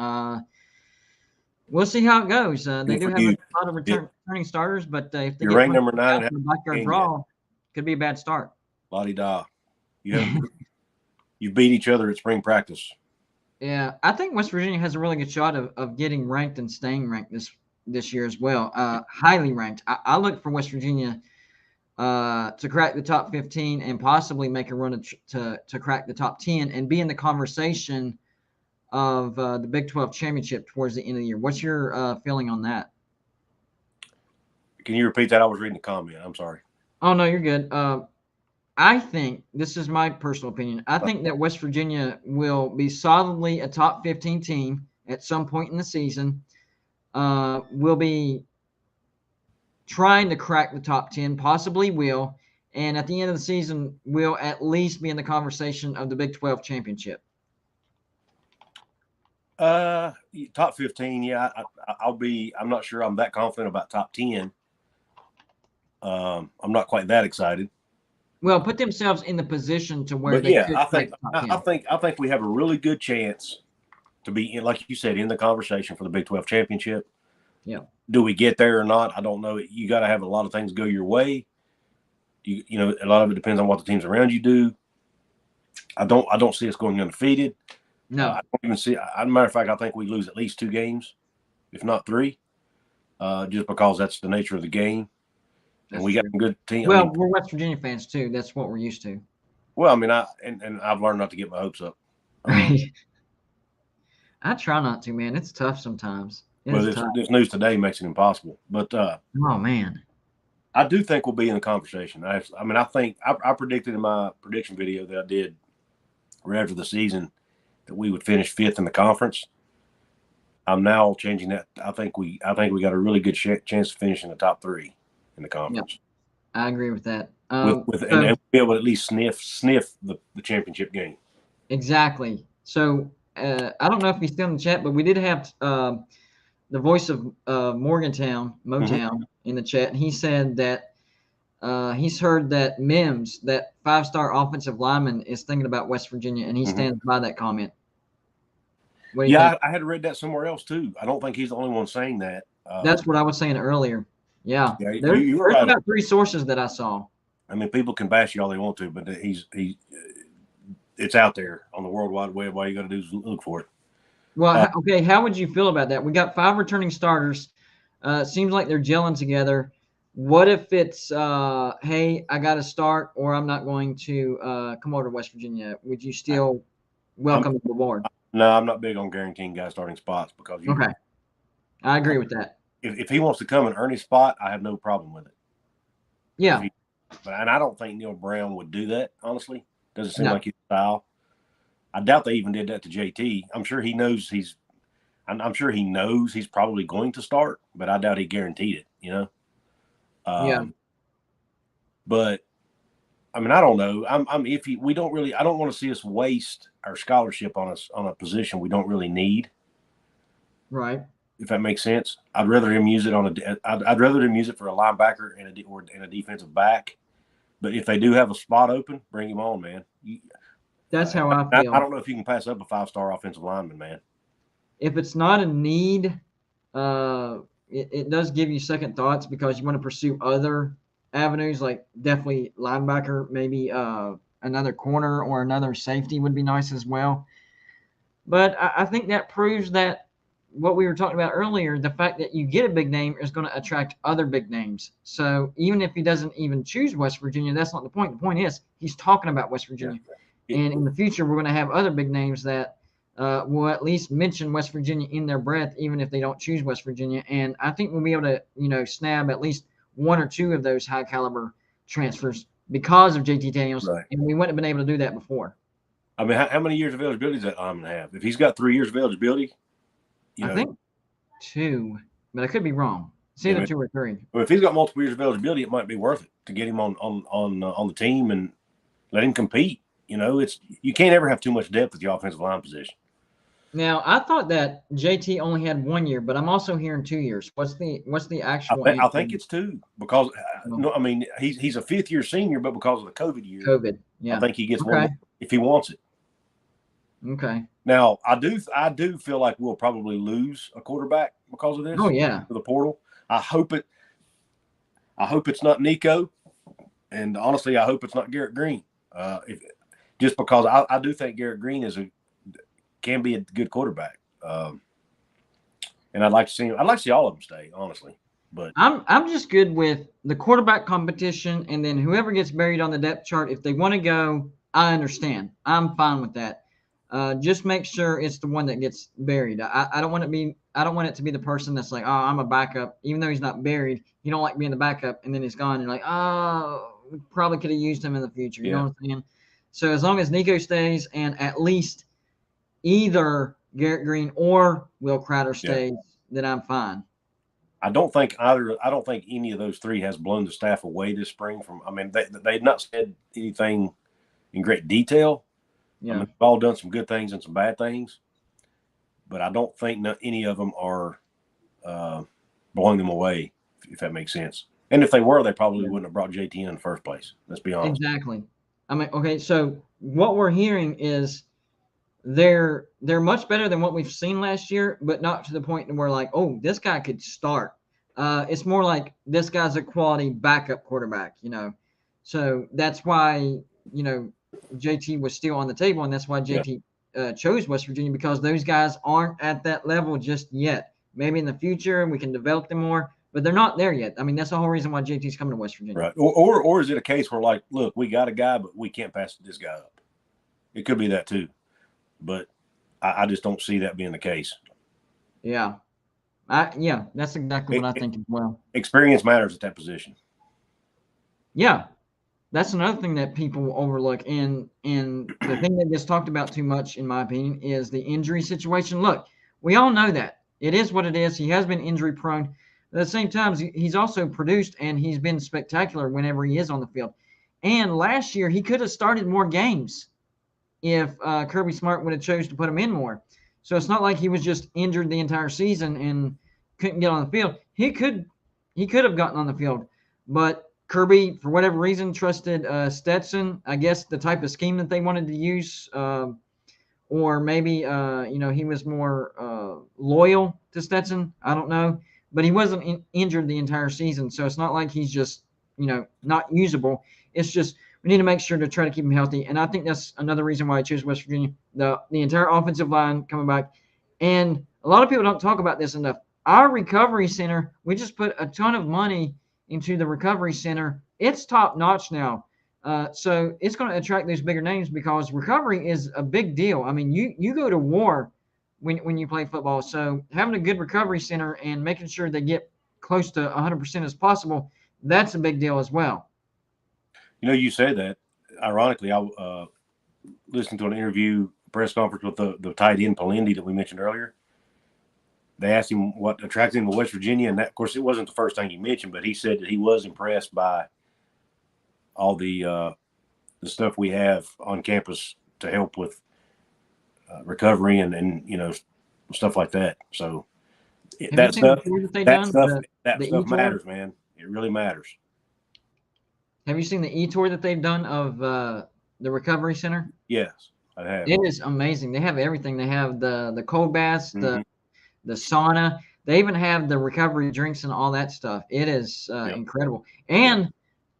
We'll see how it goes. They do have a lot of returning starters, but if they You're get ranked number 9 in the backyard brawl, could be a bad start. La-di-da. You beat each other at spring practice. Yeah, I think West Virginia has a really good shot of getting ranked and staying ranked this year as well. Highly ranked. I look for West Virginia to crack the top 15 and possibly make a run to crack the top 10 and be in the conversation of the Big 12 championship towards the end of the year. What's your feeling on that? Can you repeat that? I was reading the comment. I'm sorry. Oh, no, you're good. I think, this is my personal opinion, I think that West Virginia will be solidly a top 15 team at some point in the season. Will be trying to crack the top 10, possibly will, and at the end of the season will at least be in the conversation of the Big 12 championship. Top 15, yeah. I'm not sure I'm that confident about top 10. I'm not quite that excited. Well, put themselves in the position to where I think we have a really good chance to be in, like you said, in the conversation for the Big 12 championship. Yeah. Do we get there or not? I don't know. You got to have a lot of things go your way. You know, a lot of it depends on what the teams around you do. I don't see us going undefeated. No. I don't even see. As a matter of fact, I think we lose at least 2 games, if not 3, just because that's the nature of the game. And we got a good team. Well, we're West Virginia fans too. That's what we're used to. Well, I mean, I've learned not to get my hopes up. I try not to, man. It's tough sometimes. This news today makes it impossible. But oh man, I do think we'll be in the conversation. I think I predicted in my prediction video that I did right after the season that we would finish 5th in the conference. I'm now changing that. I think we got a really good chance of finishing the top 3 in the conference. Yep. I agree with that. And be able to at least sniff the championship game. Exactly. So I don't know if he's still in the chat, but we did have the voice of Motown, in the chat, and he said that he's heard that Mims, that 5-star offensive lineman, is thinking about West Virginia, and he stands by that comment. Yeah, I had read that somewhere else too. I don't think he's the only one saying that. That's what I was saying earlier. Yeah, there's right. About 3 sources that I saw. I mean, people can bash you all they want to, but it's out there on the World Wide Web. All you got to do is look for it. Well, okay, how would you feel about that? We got 5 returning starters. Seems like they're gelling together. What if it's, hey, I got to start, or I'm not going to come over to West Virginia? Would you still welcome the board? No, I'm not big on guaranteeing guys starting spots because okay, I agree with that. If he wants to come and earn his spot, I have no problem with it. Yeah. And I don't think Neil Brown would do that, honestly. Doesn't seem like his style. I doubt they even did that to JT. I'm sure he knows he's probably going to start, but I doubt he guaranteed it, you know? Yeah. But I mean, I don't know. I'm iffy. I don't want to see us waste our scholarship on a position we don't really need. Right. If that makes sense. I'd rather him use it I'd rather him use it for a linebacker and a defensive back. But if they do have a spot open, bring him on, man. That's how I feel. I don't know if you can pass up a 5-star offensive lineman, man. If it's not a need, it does give you second thoughts because you want to pursue other avenues, like definitely linebacker, maybe another corner or another safety would be nice as well. But I think that proves that what we were talking about earlier, the fact that you get a big name is going to attract other big names. So even if he doesn't even choose West Virginia, that's not the point. The point is he's talking about West Virginia. Yeah. And in the future, we're going to have other big names that will at least mention West Virginia in their breath, even if they don't choose West Virginia. And I think we'll be able to, snab at least 1 or 2 of those high caliber transfers because of JT Daniels. Right. And we wouldn't have been able to do that before. I mean, how many years of eligibility does that lineman have? If he's got 3 years of eligibility, I think 2, but I could be wrong. It's either 2 or 3. Well, if he's got multiple years of eligibility, it might be worth it to get him on the team and let him compete. You can't ever have too much depth at the offensive line position. Now, I thought that JT only had 1 year, but I'm also hearing 2 years. What's the actual? I think it's 2 because I mean he's a 5th-year senior, but because of the COVID year, yeah, I think he gets 1 if he wants it. Okay. Now, I do feel like we'll probably lose a quarterback because of this Oh yeah. for the portal. I hope it. I hope it's not Nico, and honestly, I hope it's not Garrett Green. Just because I do think Garrett Green can be a good quarterback, and I'd like to see him. I'd like to see all of them stay, honestly. But I'm just good with the quarterback competition, and then whoever gets buried on the depth chart, if they want to go, I understand. I'm fine with that. Just make sure it's the one that gets buried. I don't want it to be the person that's like, oh, I'm a backup, even though he's not buried. You don't like being the backup, and then he's gone. You're like, oh, we probably could have used him in the future. You know yeah, what I'm saying? So as long as Nico stays, and at least either Garrett Green or Will Crowder yeah. stays, then I'm fine. I don't think either. I don't think any of those three has blown the staff away this spring. I mean, they've not said anything in great detail. I Yeah. mean, we've all done some good things and some bad things, but I don't think any of them are blowing them away, if that makes sense. And if they were, they probably wouldn't have brought JT in the first place. Let's be honest. Exactly. I mean, okay, so what we're hearing is they're much better than what we've seen last year, but not to the point where like, oh, this guy could start. It's more like this guy's a quality backup quarterback, you know. So that's why, you know, JT was still on the table, and that's why Yeah. JT chose West Virginia, because those guys aren't at that level just yet. Maybe in the future we can develop them more, but they're not there yet. I mean, that's the whole reason why JT's coming to West Virginia. Right. Or is it a case where, like, look, we got a guy, but we can't pass this guy up? It could be that too. But I just don't see that being the case. Yeah. Yeah, that's exactly what I think as well. Experience matters at that position. Yeah. That's another thing that people overlook. And the thing that gets talked about too much, in my opinion, is the injury situation. Look, we all know that. It is what it is. He has been injury prone. At the same time, he's also produced, and he's been spectacular whenever he is on the field. And last year, he could have started more games if Kirby Smart would have chose to put him in more. So it's not like he was just injured the entire season and couldn't get on the field. He could have gotten on the field, but Kirby, for whatever reason, trusted Stetson. I guess the type of scheme that they wanted to use, or maybe he was more loyal to Stetson. I don't know, but he wasn't injured the entire season, so it's not like he's just not usable. It's just we need to make sure to try to keep him healthy. And I think that's another reason why I chose West Virginia. The entire offensive line coming back. And a lot of people don't talk about this enough. Our recovery center, we just put a ton of money into the recovery center. It's top notch now. So it's going to attract those bigger names because recovery is a big deal. I mean, you go to war when you play football. So having a good recovery center and making sure they get close to 100% as possible, that's a big deal as well. You said that. Ironically, I listened to an interview, press conference with the tight end Palendi that we mentioned earlier. They asked him what attracted him to West Virginia, and that, of course, it wasn't the first thing he mentioned, but he said that he was impressed by all the stuff we have on campus to help with recovery and stuff like that. So that stuff matters, man. It really matters. Have you seen the e-tour that they've done of the recovery center? Yes, I have. It is amazing. They have everything. They have the cold baths, the sauna. They even have the recovery drinks and all that stuff. It is incredible. And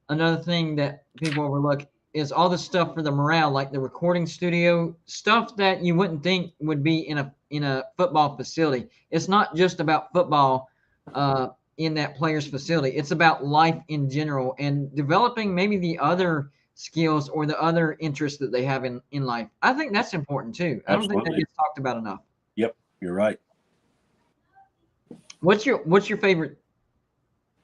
another thing that people overlook is all the stuff for the morale, like the recording studio, stuff that you wouldn't think would be in a football facility. It's not just about football in that player's facility. It's about life in general and developing maybe the other skills or the other interests that they have in life. I think that's important too. I don't think that gets talked about enough. Yep, you're right. What's your favorite?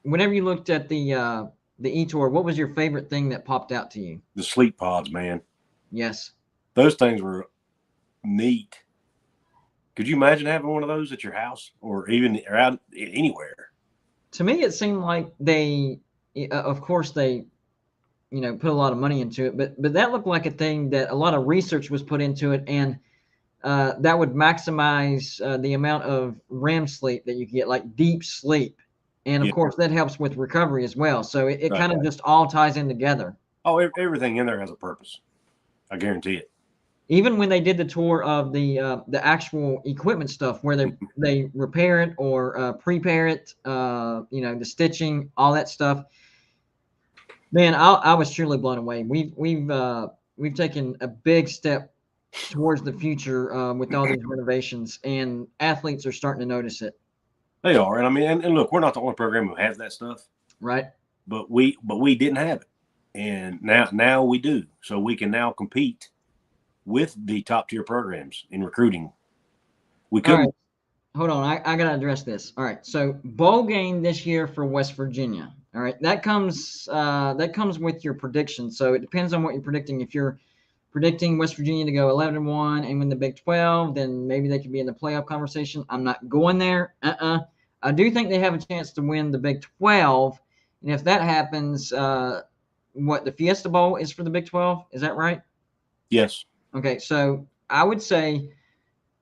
Whenever you looked at the e-tour, what was your favorite thing that popped out to you? The sleep pods, man. Yes. Those things were neat. Could you imagine having one of those at your house or even around anywhere? To me, it seemed like they, of course, they, put a lot of money into it, but that looked like a thing that a lot of research was put into it, and that would maximize the amount of REM sleep that you get, like deep sleep. And, of course, that helps with recovery as well. So it kind of just all ties in together. Oh, everything in there has a purpose. I guarantee it. Even when they did the tour of the actual equipment stuff, where they repair it or prepare it, the stitching, all that stuff. Man, I was truly blown away. We've taken a big step towards the future with all these renovations, and athletes are starting to notice it. They are, and I mean, and look, we're not the only program who has that stuff, right? But we didn't have it, and now we do. So we can now compete with the top tier programs in recruiting. We couldn't. All right. Hold on, I gotta address this. All right, so bowl game this year for West Virginia. All right, that comes with your prediction. So it depends on what you're predicting. If you're predicting West Virginia to go 11-1 and win the Big 12, then maybe they could be in the playoff conversation. I'm not going there. I do think they have a chance to win the Big 12, and if that happens, the Fiesta Bowl is for the Big 12? Is that right? Yes. Okay, so I would say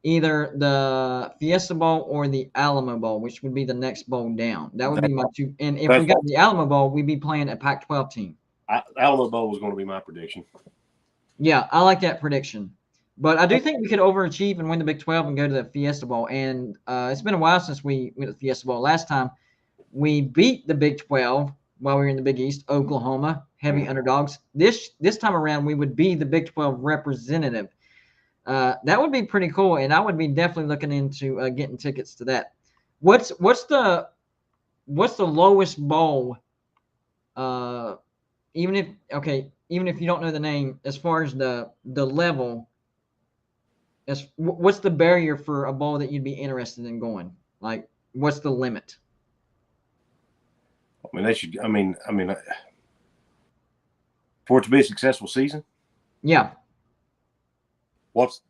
either the Fiesta Bowl or the Alamo Bowl, which would be the next bowl down. That would be my two. And if we got the Alamo Bowl, we'd be playing a Pac-12 team. Alamo Bowl was going to be my prediction. Yeah, I like that prediction. But I do think we could overachieve and win the Big 12 and go to the Fiesta Bowl. And it's been a while since we went to the Fiesta Bowl. Last time we beat the Big 12 while we were in the Big East, Oklahoma, heavy underdogs. This time around, we would be the Big 12 representative. That would be pretty cool, and I would be definitely looking into getting tickets to that. What's the lowest bowl? Even if you don't know the name, as far as the level, what's the barrier for a bowl that you'd be interested in going? Like, what's the limit? I mean, they should. I mean, for it to be a successful season. Yeah.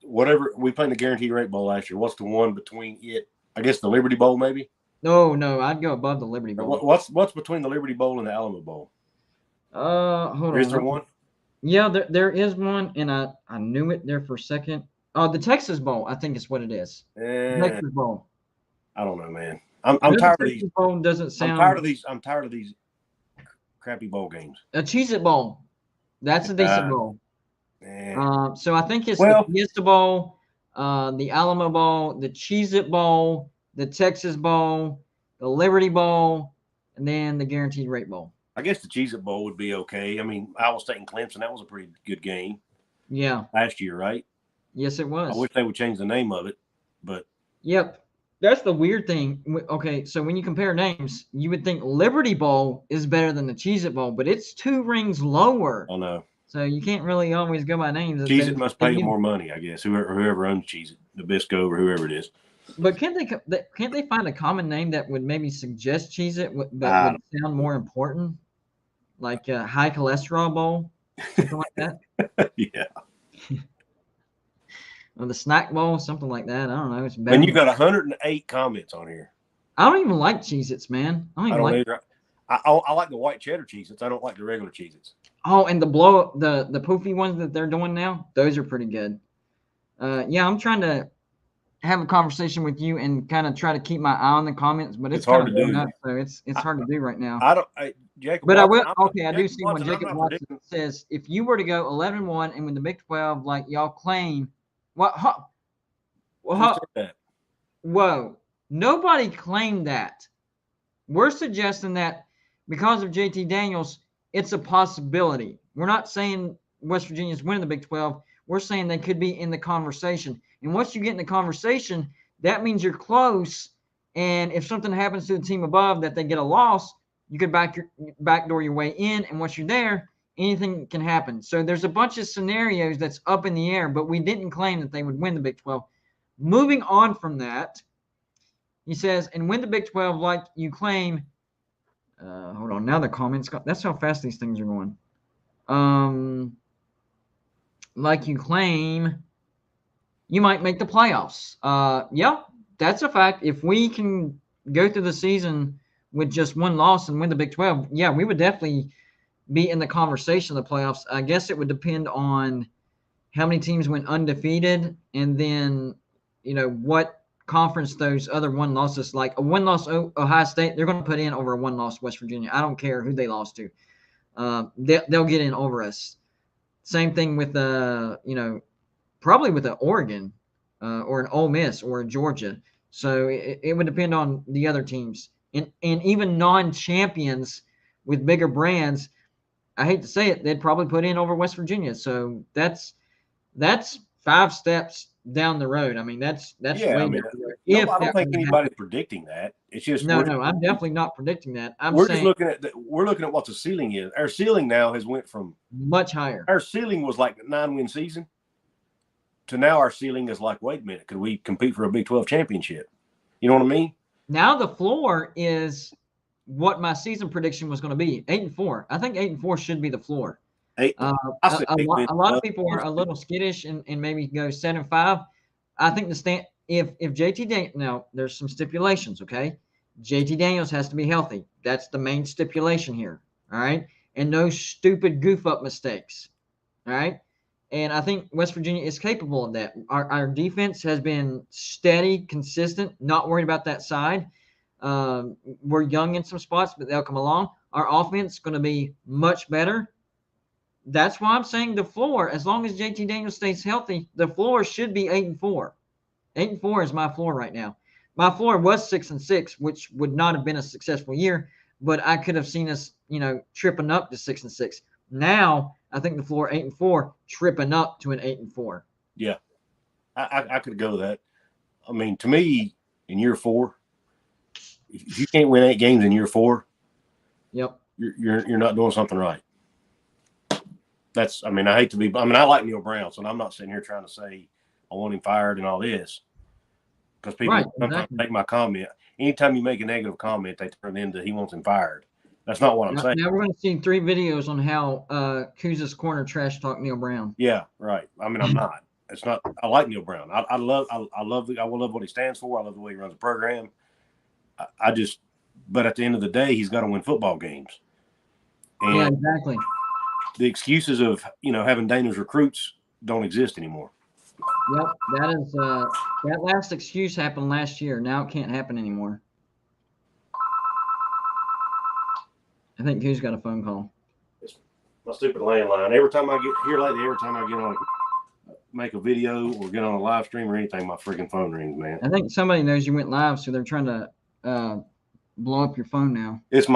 Whatever we played in the Guaranteed Rate Bowl last year. What's the one between it? I guess the Liberty Bowl, maybe. No, I'd go above the Liberty Bowl. What's between the Liberty Bowl and the Alamo Bowl? Hold on. Is there one? Yeah, there is one, and I knew it there for a second. The Texas Bowl, I think is what it is. Texas Bowl. I don't know, man. I'm tired of these. Bowl doesn't sound. I'm tired of these crappy bowl games. A Cheez-It Bowl. That's a decent bowl. So I think it's the Fiesta Bowl, the Alamo Bowl, the Cheez-It Bowl, the Texas Bowl, the Liberty Bowl, and then the Guaranteed Rate Bowl. I guess the Cheez-It Bowl would be okay. I mean, Iowa State and Clemson, that was a pretty good game. Yeah. Last year, right? Yes, it was. I wish they would change the name of it, but. Yep. That's the weird thing. Okay, so when you compare names, you would think Liberty Bowl is better than the Cheez-It Bowl, but it's 2 rings lower. Oh, no. So you can't really always go by names. Cheez-It must pay more money, I guess. Whoever owns Cheez-It, Nabisco or whoever it is. But can't they find a common name that would maybe suggest Cheez-It, but would sound more important, like a high cholesterol bowl, something like that? Yeah. Or the snack bowl, something like that. I don't know. It's better. And you got 108 comments on here. I don't even like Cheez-Its, man. I don't either. I like the white cheddar Cheez-Its. I don't like the regular Cheez-Its. Oh, and the poofy ones that they're doing now, those are pretty good. Yeah, I'm trying to have a conversation with you and kind of try to keep my eye on the comments, but it's hard to do. So it's hard to do right now. Jacob. But Watson, I do see when Jacob Watson says, if you were to go 11-1 and win the Big 12 like y'all claim, whoa, nobody claimed that. We're suggesting that because of JT Daniels, it's a possibility. We're not saying West Virginia's winning the Big 12. We're saying they could be in the conversation. And once you get in the conversation, that means you're close. And if something happens to the team above that they get a loss, you could backdoor your way in. And once you're there, anything can happen. So there's a bunch of scenarios that's up in the air, but we didn't claim that they would win the Big 12. Moving on from that, he says, and win the Big 12 like you claim. Hold on. Now the comments. That's how fast these things are going. Like you claim, you might make the playoffs. Yeah, that's a fact. If we can go through the season with just one loss and win the Big 12, yeah, we would definitely be in the conversation of the playoffs. I guess it would depend on how many teams went undefeated and then, what conference those other one losses, like a one loss Ohio State, they're going to put in over a one loss West Virginia. I don't care who they lost to. They'll get in over us. Same thing with probably with an Oregon or an Ole Miss or a Georgia. So it would depend on the other teams. And even non-champions with bigger brands, I hate to say it, they'd probably put in over West Virginia. So that's 5 steps down the road. I mean, that's Yeah, way I down mean, the road. no, If I don't that think were to anybody's happen. predicting that. It's just No, no, I'm definitely not predicting that. I'm we're just saying looking at we're looking at what the ceiling is. Our ceiling now has went from much higher. our ceiling was like a 9-win season to now our ceiling is like, wait a minute, could we compete for a Big 12 championship? You know what I mean? Now the floor is what my season prediction was going to be, 8-4. I think 8-4 should be the floor. Eight. Uh, I said 8 wins. a lot of people are a little skittish and maybe go 7-5. I think if JT Daniels, now there's some stipulations, okay? JT Daniels has to be healthy. That's the main stipulation here, all right? And no stupid goof up mistakes, all right? And I think West Virginia is capable of that. Our defense has been steady, consistent, not worried about that side. We're young in some spots, but they'll come along. Our offense is going to be much better. That's why I'm saying the floor, as long as JT Daniels stays healthy, the floor should be 8-4. 8-4 is my floor right now. My floor was 6-6, which would not have been a successful year, but I could have seen us, tripping up to 6-6. Now I think the floor 8-4, tripping up to an 8-4. Yeah, I could go with that. I mean, to me, in year 4, if you can't win 8 games in year 4, yep, you're not doing something right. I mean, I hate to be. I mean, I like Neil Brown, so I'm not sitting here trying to say I want him fired and all this, because people sometimes make my comment. Anytime you make a negative comment, they turn into he wants him fired. That's not what I'm saying. Now we're going to see 3 videos on how Couz's corner trash talk Neil Brown. Yeah, right. I mean, I'm not. It's not. I like Neil Brown. I love what he stands for. I love the way he runs the program. But at the end of the day, he's got to win football games. And yeah, exactly. The excuses of having dangerous recruits don't exist anymore. Yep, that last excuse happened last year. Now it can't happen anymore. I think Couz got a phone call. It's my stupid landline. Every time I get on, make a video or get on a live stream or anything, my freaking phone rings, man. I think somebody knows you went live, so they're trying to blow up your phone now. It's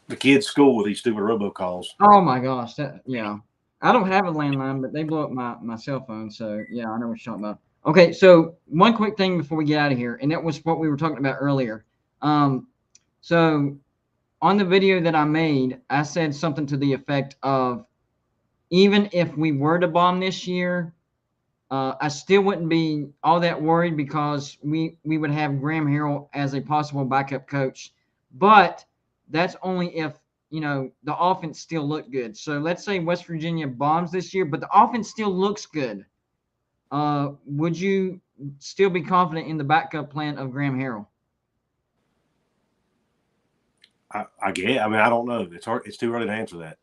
the kids' school with these stupid robocalls. Oh my gosh, yeah. I don't have a landline, but they blow up my cell phone. So yeah, I know what you're talking about. Okay, so one quick thing before we get out of here, and that was what we were talking about earlier. So on the video that I made, I said something to the effect of, even if we were to bomb this year, I still wouldn't be all that worried because we would have Graham Harrell as a possible backup coach. But that's only if, the offense still looked good. So let's say West Virginia bombs this year, but the offense still looks good. Would you still be confident in the backup plan of Graham Harrell? I get. I mean, I don't know. It's hard. It's too early to answer that.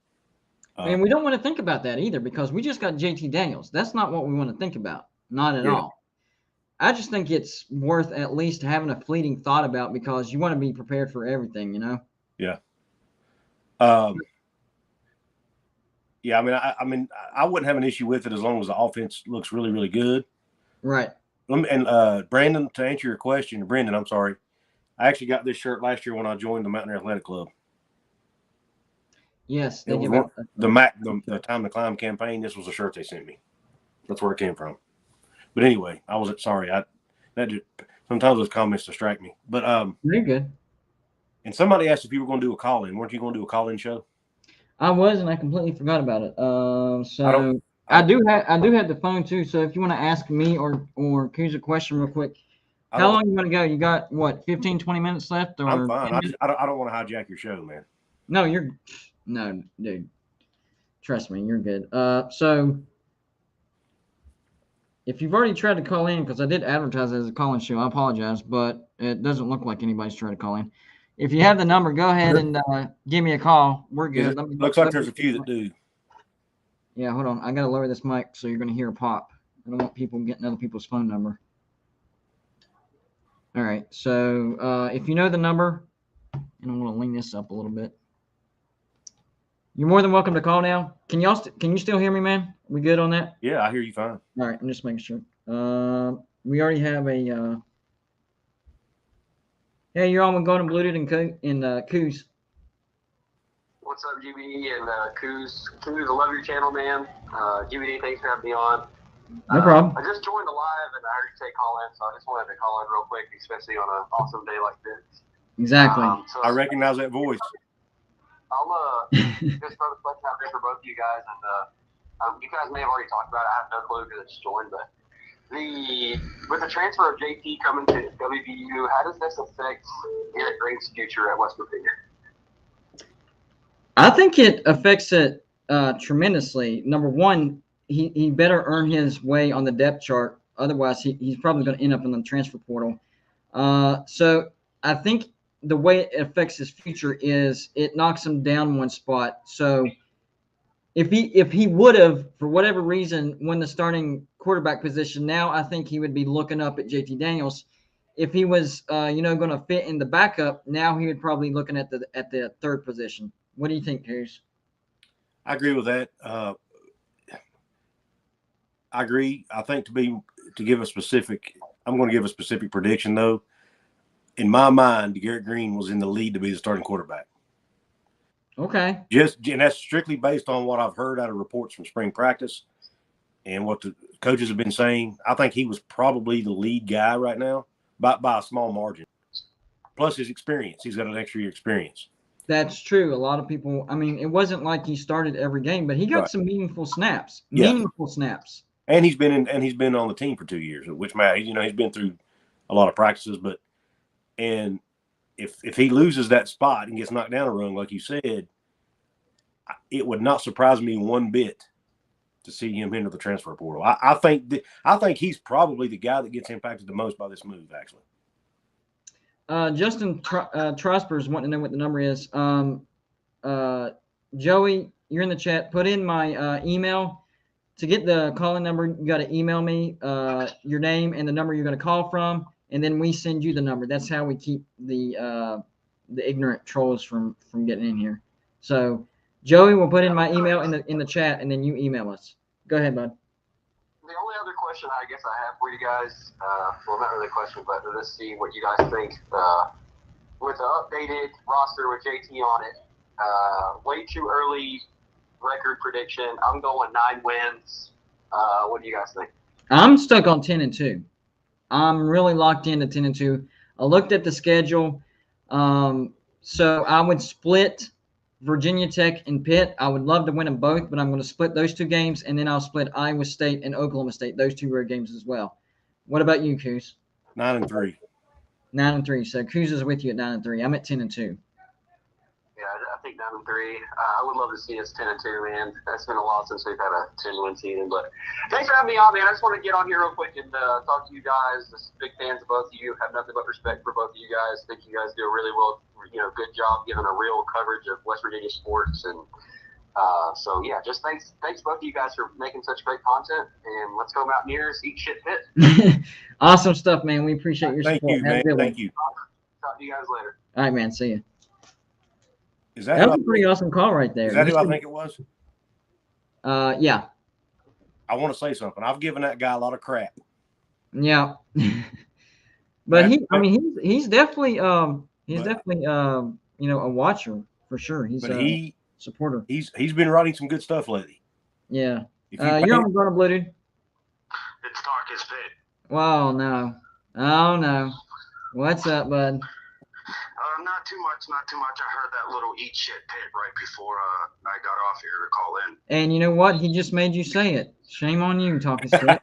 And we don't want to think about that either because we just got JT Daniels. That's not what we want to think about. Not at all. I just think it's worth at least having a fleeting thought about because you want to be prepared for everything, Yeah. Yeah. I mean, I wouldn't have an issue with it as long as the offense looks really, really good. Right. And Brandon, to answer your question, Brendan, I'm sorry. I actually got this shirt last year when I joined the Mountaineer Athletic Club. Yes, the Time to Climb campaign. This was a shirt they sent me. That's where it came from. But anyway, I wasn't sorry. Sometimes those comments distract me. But you're good. And somebody asked if you were going to do a call-in. Weren't you going to do a call-in show? I was, and I completely forgot about it. So I do have the phone too. So if you want to ask me or Couz a question real quick, how long you want to go? You got what, 15, 20 minutes left? Or I'm fine. I don't want to hijack your show, man. No, dude. Trust me, you're good. So if you've already tried to call in, because I did advertise it as a call-in show, I apologize, but it doesn't look like anybody's tried to call in. If you have the number, go ahead and give me a call. We're good. Looks like there's a few that do. Yeah, hold on. I got to lower this mic so you're going to hear a pop. I don't want people getting other people's phone number. All right. So if you know the number, and I'm going to lean this up a little bit. You're more than welcome to call now. Can you still hear me, man? We good on that? Yeah, I hear you fine. All right, I'm just making sure. We already have a. Hey, you're on with Golden Bluted and Couz. What's up, GBD and Couz? Couz, I love your channel, man. GBD, thanks for having me on. No problem. I just joined the live and I heard you say call in, so I just wanted to call in real quick, especially on an awesome day like this. Exactly. So I recognize that voice. I'll just throw the question out there for both of you guys, and you guys may have already talked about it. I have no clue because I just joined, but with the transfer of JT coming to WVU, how does this affect Garrett Green's future at West Virginia? I think it affects it tremendously. Number one, he better earn his way on the depth chart. Otherwise, he's probably going to end up in the transfer portal. So I think the way it affects his future is it knocks him down one spot. So if he would have, for whatever reason, won the starting quarterback position, now I think he would be looking up at JT Daniels. If he was, going to fit in the backup, now he would probably looking at the third position. What do you think, Couz? I agree with that. I agree. I think I'm going to give a specific prediction though. In my mind, Garrett Green was in the lead to be the starting quarterback. Okay. And that's strictly based on what I've heard out of reports from spring practice and what the coaches have been saying. I think he was probably the lead guy right now by a small margin. Plus his experience. He's got an extra year experience. That's true. A lot of people, I mean, it wasn't like he started every game, but he got some meaningful snaps. Meaningful snaps. And he's been on the team for 2 years, which matters. He's been through a lot of practices, and if he loses that spot and gets knocked down a rung, like you said, it would not surprise me one bit to see him enter the transfer portal. I think he's probably the guy that gets impacted the most by this move, actually. Justin Trosper is wanting to know what the number is. Joey, you're in the chat. Put in my email. To get the calling number, you got to email me your name and the number you're going to call from, and then we send you the number. That's how we keep the ignorant trolls from getting in here. So Joey will put in my email in the chat, and then you email us. Go ahead, bud. The only other question I guess I have for you guys, well, not really a question, but to just see what you guys think. With the updated roster with JT on it, way too early record prediction. I'm going 9 wins. What do you guys think? I'm stuck on 10-2. I'm really locked into 10-2. I looked at the schedule. So I would split Virginia Tech and Pitt. I would love to win them both, but I'm going to split those 2 games, and then I'll split Iowa State and Oklahoma State, those 2 road games as well. What about you, Couz? 9-3. 9-3. So Couz is with you at 9-3. I'm at 10-2. Yeah, I think 9-3. I would love to see us 10-2, man. That's been a while since we've had a 10-win season. But thanks for having me on, man. I just want to get on here real quick and talk to you guys. Just big fans of both of you. Have nothing but respect for both of you guys. Think you guys do a really good job giving a real coverage of West Virginia sports. And so yeah, just thanks both of you guys for making such great content. And let's go Mountaineers, eat shit Pitt. Awesome stuff, man. We appreciate your support. Thank you, man. Thank you. Talk to you guys later. All right, man. See you. That was a pretty awesome call right there. Is that who I think it was? Yeah. I want to say something. I've given that guy a lot of crap. Yeah. But he's definitely a watcher for sure. He's a supporter. He's been writing some good stuff lately. Yeah. You're on Golden Bluted. It's dark as Pitt. Wow, no. Oh no. What's up, bud? Not too much. I heard that little eat shit Pitt right before I got off here to call in. And you know what? He just made you say it. Shame on you, talking shit. Well,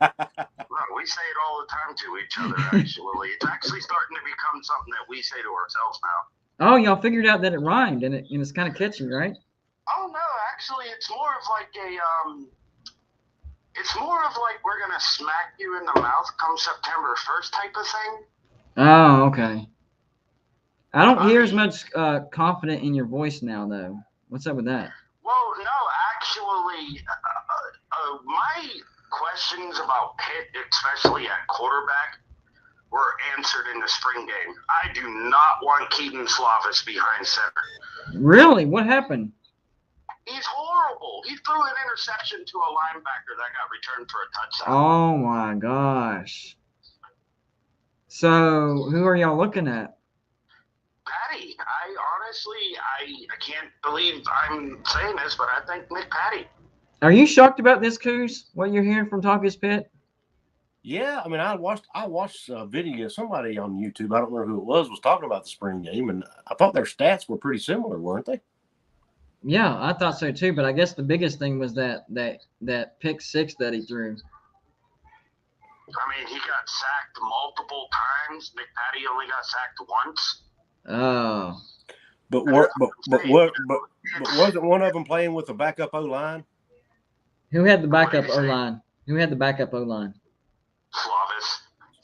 we say it all the time to each other, actually. It's actually starting to become something that we say to ourselves now. Oh, y'all figured out that it rhymed, and it's kind of catchy, right? Oh, no. Actually, it's more of like we're going to smack you in the mouth come September 1st type of thing. Oh, okay. I don't hear as much confident in your voice now, though. What's up with that? Well, no, actually, my questions about Pitt, especially at quarterback, were answered in the spring game. I do not want Keaton Slovis behind center. Really? What happened? He's horrible. He threw an interception to a linebacker that got returned for a touchdown. Oh my gosh. So who are y'all looking at? Patty. I can't believe I'm saying this, but I think Nick Patty. Are you shocked about this, Couz? What you're hearing from Talk His Pit? Yeah, I mean, I watched a video. Somebody on YouTube, I don't remember who it was talking about the spring game, and I thought their stats were pretty similar, weren't they? Yeah, I thought so too. But I guess the biggest thing was that pick six that he threw. I mean, he got sacked multiple times. Nick Patty only got sacked once. Oh. But wasn't one of them playing with the backup O line? Who had the backup O line? Who had the backup O line?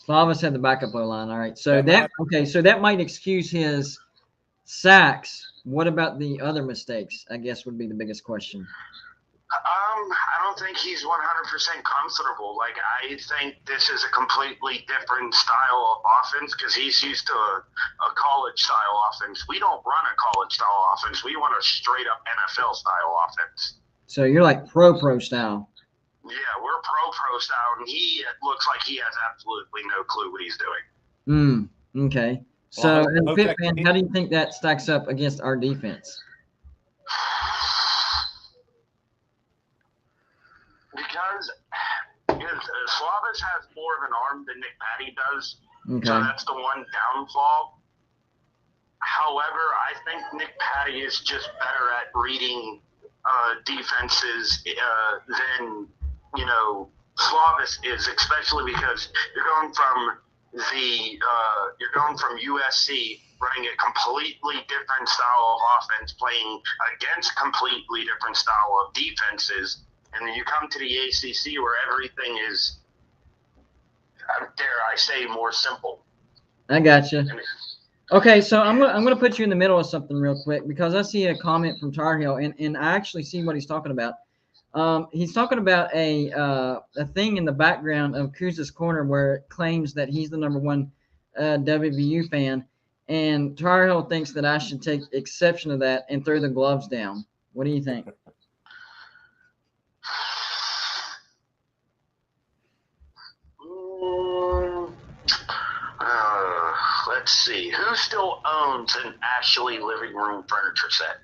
Slavis had the backup O line. All right. So that might excuse his sacks. What about the other mistakes? I guess would be the biggest question. I don't think he's 100% comfortable. Like, I think this is a completely different style of offense because he's used to a college-style offense. We don't run a college-style offense. We want a straight-up NFL-style offense. So you're like pro style. Yeah, we're pro style, and he looks like he has absolutely no clue what he's doing. Okay. So, and Pit fan, how do you think that stacks up against our defense? Because Slavis has more of an arm than Nick Patty does. Okay. So that's the one downfall. However, I think Nick Patty is just better at reading defenses than, Slavis is, especially because you're going from USC running a completely different style of offense, playing against completely different style of defenses. And then you come to the ACC where everything is, dare I say, more simple. I got you. Okay, so I'm gonna put you in the middle of something real quick because I see a comment from Tar Heel, and I actually see what he's talking about. He's talking about a thing in the background of Couz's Corner where it claims that he's the number one WVU fan, and Tar Heel thinks that I should take exception to that and throw the gloves down. What do you think? Let's see. Who still owns an Ashley living room furniture set?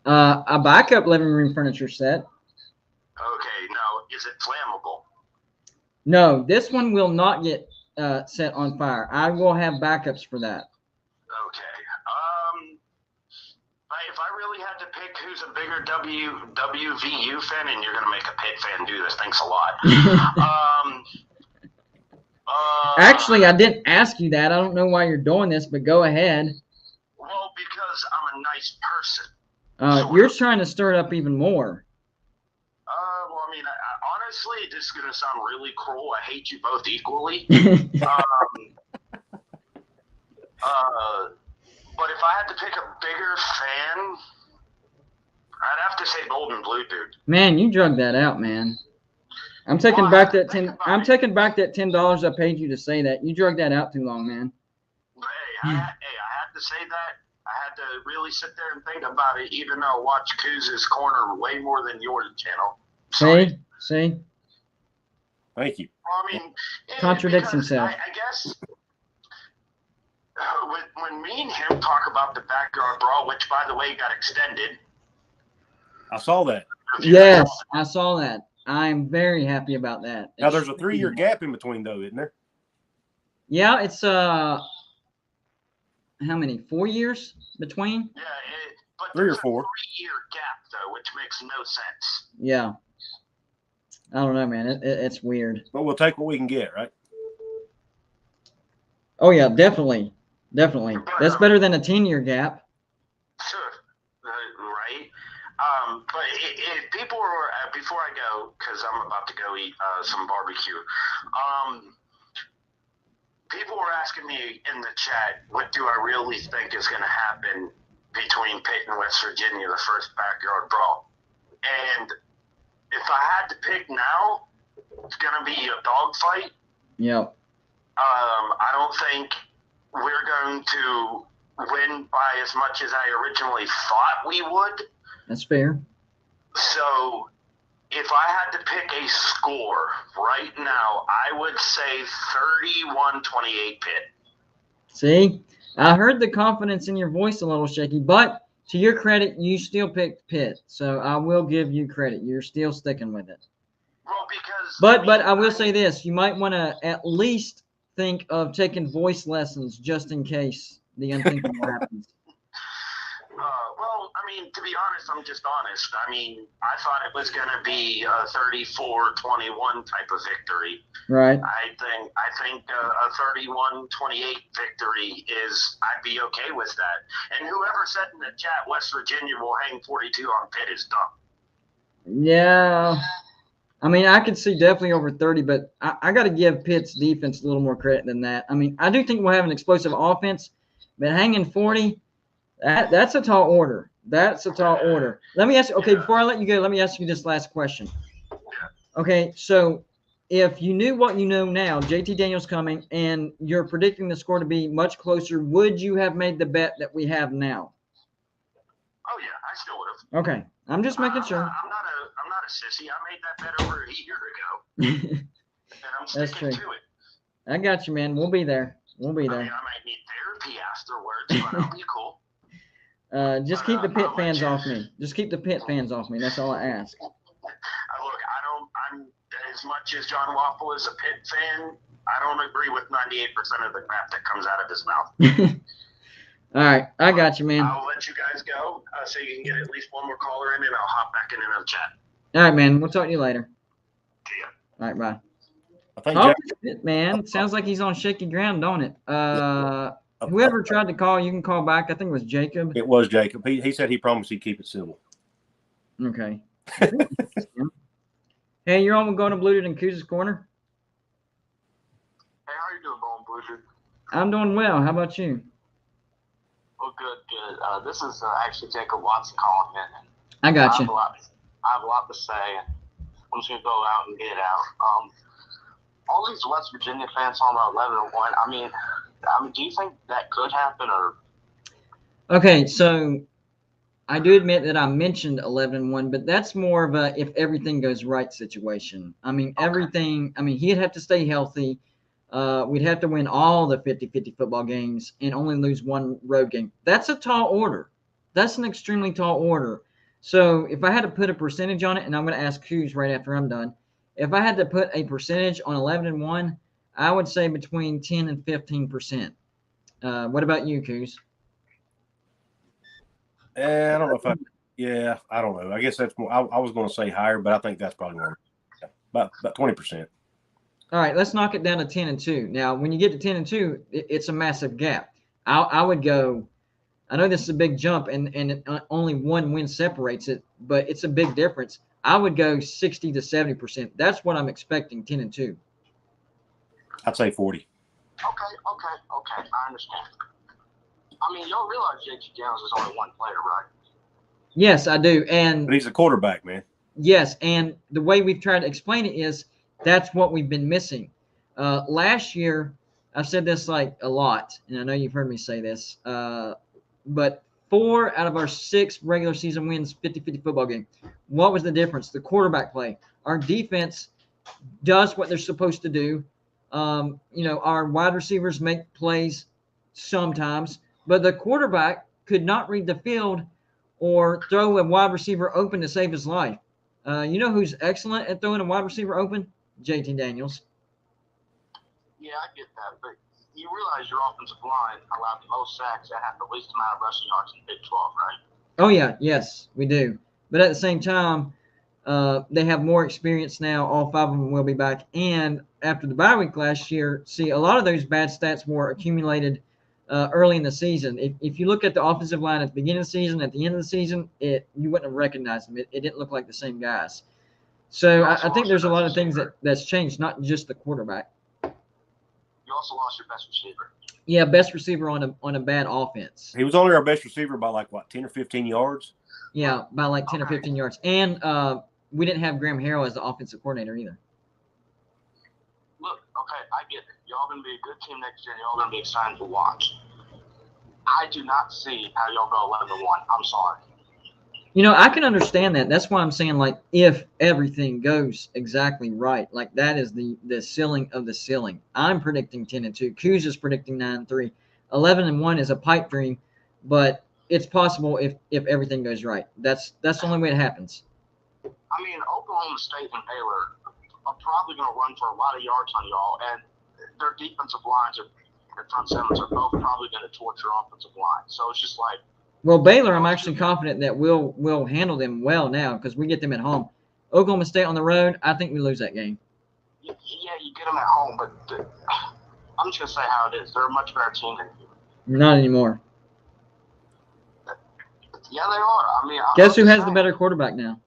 A backup living room furniture set. Okay, now, is it flammable? No, this one will not get set on fire. I will have backups for that. Okay. If I really had to pick who's a bigger WVU fan, and you're going to make a Pitt fan do this, thanks a lot. Actually, I didn't ask you that. I don't know why you're doing this, but go ahead. Well, because I'm a nice person. You're trying to stir it up even more. Well, I mean, honestly, this is going to sound really cruel. I hate you both equally. But if I had to pick a bigger fan, I'd have to say Golden Blue Dude. Man, you drug that out, man. I'm taking back that $10. I'm taking back that $10 I paid you to say that. You drug that out too long, man. Hey, I had to say that. I had to really sit there and think about it, even though I watch Couz's Corner way more than your channel. See? Thank you. Well, I mean, contradicts himself. I guess when me and him talk about the backyard brawl, which by the way got extended. I saw that. Yes, I saw that. I'm very happy about that. Now there's a 3-year gap in between though, isn't there? Yeah, it's how many? 4 years between? Yeah, but 3 or 4. 3-year gap though, which makes no sense. Yeah. I don't know, man. It's weird. But we'll take what we can get, right? Oh yeah, definitely. That's better than a 10-year gap. Sure, right. But if people were before I go, because I'm about to go eat some barbecue. People were asking me in the chat, what do I really think is going to happen between Pitt and West Virginia, the first backyard brawl? And if I had to pick now, it's going to be a dogfight. Yep. I don't think we're going to win by as much as I originally thought we would. That's fair. So if I had to pick a score right now, I would say 31-28 Pitt. See, I heard the confidence in your voice a little shaky, but to your credit, you still picked Pitt. So I will give you credit. You're still sticking with it. Well, because But I will say this: you might want to at least think of taking voice lessons just in case the unthinkable happens. well, I mean, to be honest, I'm just honest. I mean, I thought it was going to be a 34-21 type of victory. Right. I think a 31-28 victory is, I'd be okay with that. And whoever said in the chat West Virginia will hang 42 on Pitt is dumb. Yeah. I mean, I could see definitely over 30, but I got to give Pitt's defense a little more credit than that. I mean, I do think we'll have an explosive offense, but hanging 40, that's a tall order. That's a tall order. Let me ask you, okay, before I let you go, let me ask you this last question. Okay, so if you knew what you know now, JT Daniels coming, and you're predicting the score to be much closer, would you have made the bet that we have now? Oh, yeah, I still would have. Okay, I'm just making sure. I'm not a sissy. I made that bet over a year ago. And I'm sticking to it. I got you, man. We'll be there. We'll be there. I mean, I might need therapy afterwards, but it'll be cool. Just keep the Pitt fans off me. Just keep the Pitt fans off me. That's all I ask. Look, I'm as much as John Waffle is a Pitt fan, I don't agree with 98% of the crap that comes out of his mouth. All right, I got you, man. I'll let you guys go so you can get at least one more caller in, and I'll hop back in another chat. All right, man. We'll talk to you later. See ya. All right, bye. I think Oh, Jack, man. Sounds like he's on shaky ground, don't it? Whoever tried to call, you can call back. I think it was Jacob. it was Jacob. He said he promised he'd keep it civil. Okay. Hey, you're on going to Bluted in Couz's Corner? Hey, how you doing, Bone Bluted? I'm doing well. How about you? Oh, good. This is actually Jacob Watson calling in. I got I you. have a lot to say. I'm just going to go out and get it out. All these West Virginia fans talking about 11-1. I mean, do you think that could happen? Or Okay, so I do admit that I mentioned 11-1, but that's more of a if everything goes right situation. I mean, everything. I mean, he'd have to stay healthy. We'd have to win all the 50-50 football games and only lose one road game. That's a tall order. That's an extremely tall order. So if I had to put a percentage on it, and I'm going to ask Couz right after I'm done, if I had to put a percentage on 11-1, I would say between 10 and 15%. What about you, Couz? I don't know if I don't know. I guess that's more. I was going to say higher, but I think that's probably more. About 20%. All right, let's knock it down to 10-2. Now, when you get to 10-2, it's a massive gap. I would go. I know this is a big jump, and only one win separates it, but it's a big difference. I would go 60 to 70%. That's what I'm expecting. 10-2. I'd say 40. Okay. I understand. I mean, y'all realize JT Daniels is only one player, right? Yes, I do. But he's a quarterback, man. Yes, and the way we've tried to explain it is that's what we've been missing. Last year, I've said this like a lot, and I know you've heard me say this, but 4 out of our 6 regular season wins, 50-50 football game. What was the difference? The quarterback play. Our defense does what they're supposed to do. Our wide receivers make plays sometimes, but the quarterback could not read the field or throw a wide receiver open to save his life. You know who's excellent at throwing a wide receiver open? JT Daniels. Yeah, I get that, but you realize your offensive line allowed the most sacks and had the least amount of rushing yards in the Big 12, right? Oh, yeah. Yes, we do. But at the same time, they have more experience now. All 5 of them will be back. And after the bye week last year, see, a lot of those bad stats were accumulated early in the season. If you look at the offensive line at the beginning of the season, at the end of the season, you wouldn't have recognized them. It didn't look like the same guys. So I think there's a lot of things that's changed, not just the quarterback. You also lost your best receiver. Yeah, best receiver on a bad offense. He was only our best receiver by 10 or 15 yards? Yeah, by 10 or 15 yards. And we didn't have Graham Harrell as the offensive coordinator either. Look, okay, I get it. Y'all going to be a good team next year, and y'all going to be exciting to watch. I do not see how y'all go 11-1. I'm sorry. You know, I can understand that. That's why I'm saying, like, if everything goes exactly right, like that is the ceiling of the ceiling. I'm predicting 10-2. Couz is predicting 9-3. 11-1 is a pipe dream, but it's possible if everything goes right. That's the only way it happens. I mean, Oklahoma State and Baylor are probably going to run for a lot of yards on y'all, and their defensive lines and front sevens are both probably going to torch your offensive line. So it's just like. Well, Baylor, I'm actually confident that we'll handle them well now because we get them at home. Oklahoma State on the road, I think we lose that game. Yeah, you get them at home, but I'm just going to say how it is. They're a much better team than you. Not anymore. Yeah, they are. I mean, guess who has the better quarterback now?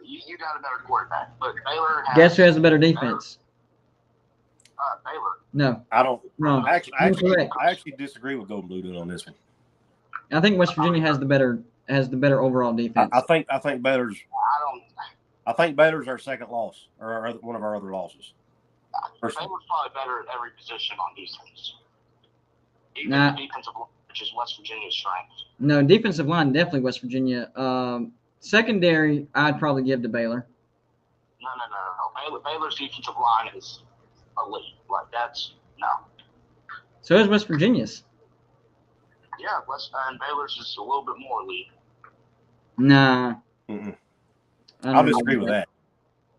You got a better quarterback, but Baylor has. Guess who has the better defense? Baylor. No. I don't. Wrong. I actually disagree with Golden Blue on this one. I think West Virginia has the better overall defense. I think Baylor's. I don't. I think Baylor's our second loss, or one of our other losses. Baylor's probably better at every position on defense. Even Nah. the defensive line, which is West Virginia's strength. No, defensive line definitely West Virginia. Secondary, I'd probably give to Baylor. No. Baylor's defensive line is elite. Like that's no. So is West Virginia's. Yeah, and Baylor's is a little bit more elite. Nah. I'll disagree with that.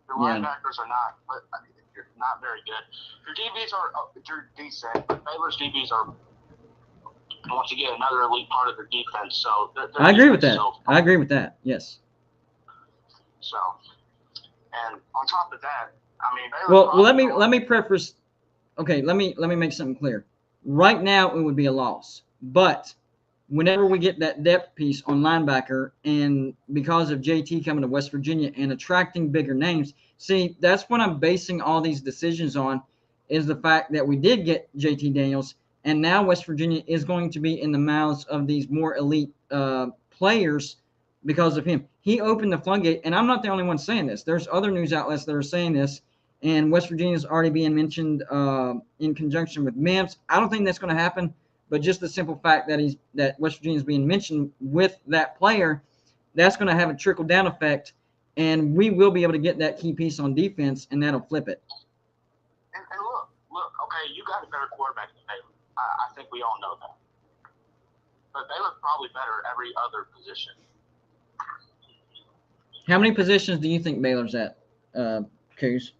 Your linebackers are not. I mean, you're not very good. Your DBs are decent, but Baylor's DBs are. Once again, another elite part of their defense. So I agree with that. I agree with that. Yes. So, and on top of that, I mean, Baylor. Well, let me preface. Okay, let me make something clear. Right now, it would be a loss, but whenever we get that depth piece on linebacker, and because of JT coming to West Virginia and attracting bigger names, see, that's what I'm basing all these decisions on, is the fact that we did get JT Daniels. And now West Virginia is going to be in the mouths of these more elite players because of him. He opened the floodgate, and I'm not the only one saying this. There's other news outlets that are saying this, and West Virginia is already being mentioned in conjunction with Mims. I don't think that's going to happen, but just the simple fact that West Virginia is being mentioned with that player, that's going to have a trickle-down effect, and we will be able to get that key piece on defense, and that'll flip it. And look, okay, you got a better quarterback than Baylor. I think we all know that. But Baylor's probably better at every other position. How many positions do you think Baylor's at, Couz?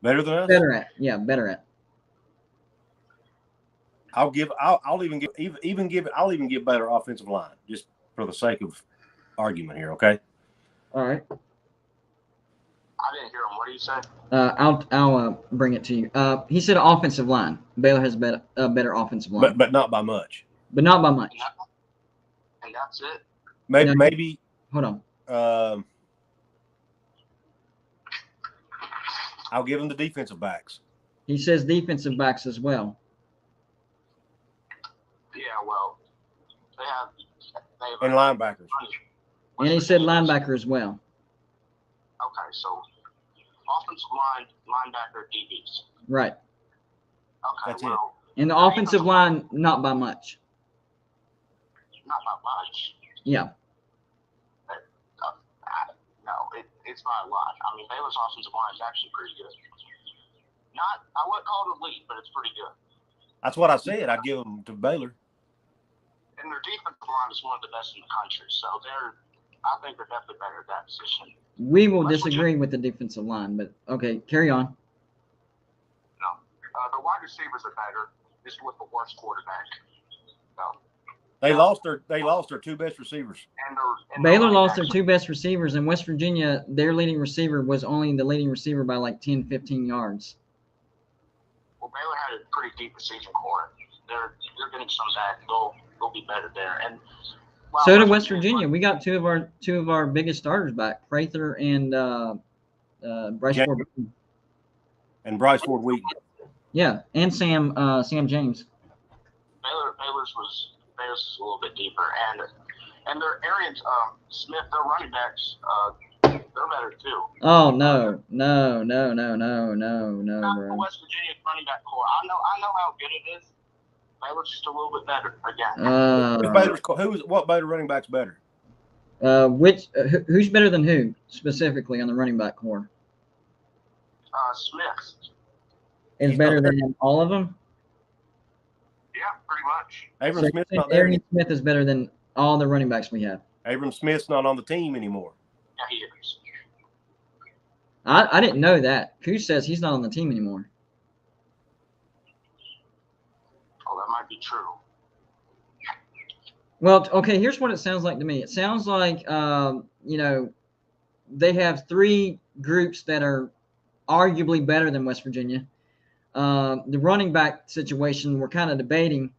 Better than us? Better at. Yeah, better at. I'll even give better offensive line, just for the sake of argument here, okay? All right. I didn't hear him. What did you say? I'll bring it to you. He said offensive line. Baylor has a better offensive line, but not by much. But not by much. And that's it. Maybe. Hold on. I'll give him the defensive backs. He says defensive backs as well. Yeah, well, they have and linebackers. And he said linebacker as well. Okay, so offensive line, linebacker, DBs. Right. Okay, That's well. And the offensive line, not by much. Not by much. Yeah. No, it's by a lot. I mean, Baylor's offensive line is actually pretty good. I wouldn't call it elite, but it's pretty good. That's what I said. I'd give them to Baylor. And their defensive line is one of the best in the country, so I think they're definitely better at that position. We will disagree with the defensive line, but okay, carry on. No, the wide receivers are better, just with the worst quarterback. No. They lost their two best receivers. And Baylor lost their two best receivers, and West Virginia, their leading receiver was only the leading receiver by like 10, 15 yards. Well, Baylor had a pretty deep receiving core. They're getting some back. They'll be better there. And so did West Virginia. We got two of our biggest starters back, Prather and Bryce Ford. And Bryce Ford Wheaton. Yeah, and Sam James. Baylor's was a little bit deeper, and their Arian Smith, their running backs, they're better too. Oh no, bro. Not the West Virginia running back core. I know how good it is. Baylor's just a little bit better again. What Baylor running back's better? Who's better than who specifically on the running back core? Smith. Is better than all of them? Yeah, pretty much. Abram So Smith's not there Abram anymore. Smith is better than all the running backs we have. Abram Smith's not on the team anymore. Yeah, he is. I didn't know that. Couz says he's not on the team anymore. Oh, that might be true. Well, okay, here's what it sounds like to me. It sounds like, you know, they have three groups that are arguably better than West Virginia. The running back situation we're kind of debating,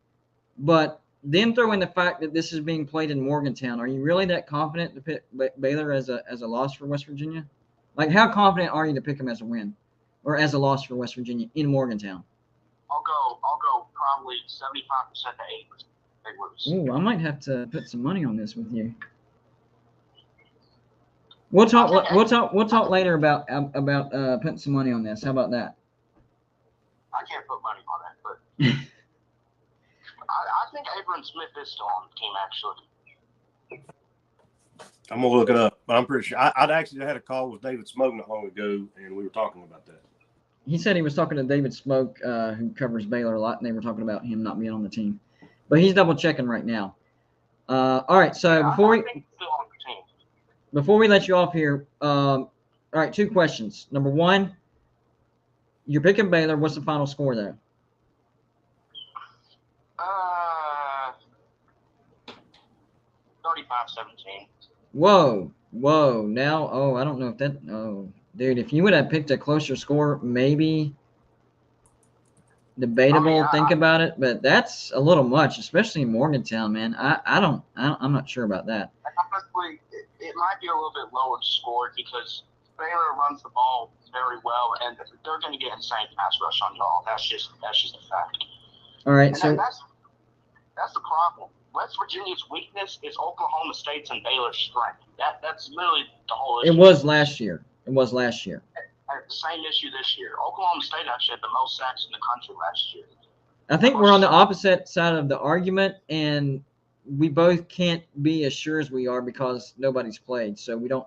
but then throw in the fact that this is being played in Morgantown. Are you really that confident to pick Baylor as a loss for West Virginia? Like, how confident are you to pick them as a win or as a loss for West Virginia in Morgantown? I'll go probably 75% to 80%. They lose. Ooh, I might have to put some money on this with you. We'll talk later about putting some money on this. How about that? I can't put money on it, but I think Abram Smith is still on the team, actually. I'm gonna look it up, but I'm pretty sure I'd actually had a call with David Smoke not long ago, and we were talking about that. He said he was talking to David Smoke, who covers Baylor a lot, and they were talking about him not being on the team. But he's double checking right now. All right, so Yeah, before I think he's still on the team. Before we let you off here, all right, two questions. Number one, you're picking Baylor. What's the final score there? 35-17. Whoa. Now, I don't know if that. Oh, dude, if you would have picked a closer score, maybe debatable. Think about it, but that's a little much, especially in Morgantown, man. I'm not sure about that. Honestly, it might be a little bit lower scored because Baylor runs the ball very well, and they're going to get insane pass rush on y'all. That's just a fact. All right, And so that's the problem. West Virginia's weakness is Oklahoma State's and Baylor's strength. That's literally the whole issue. it was last year. And the same issue this year. Oklahoma State actually had the most sacks in the country last year. I think we're on the opposite side of the argument, and we both can't be as sure as we are because nobody's played. So we don't,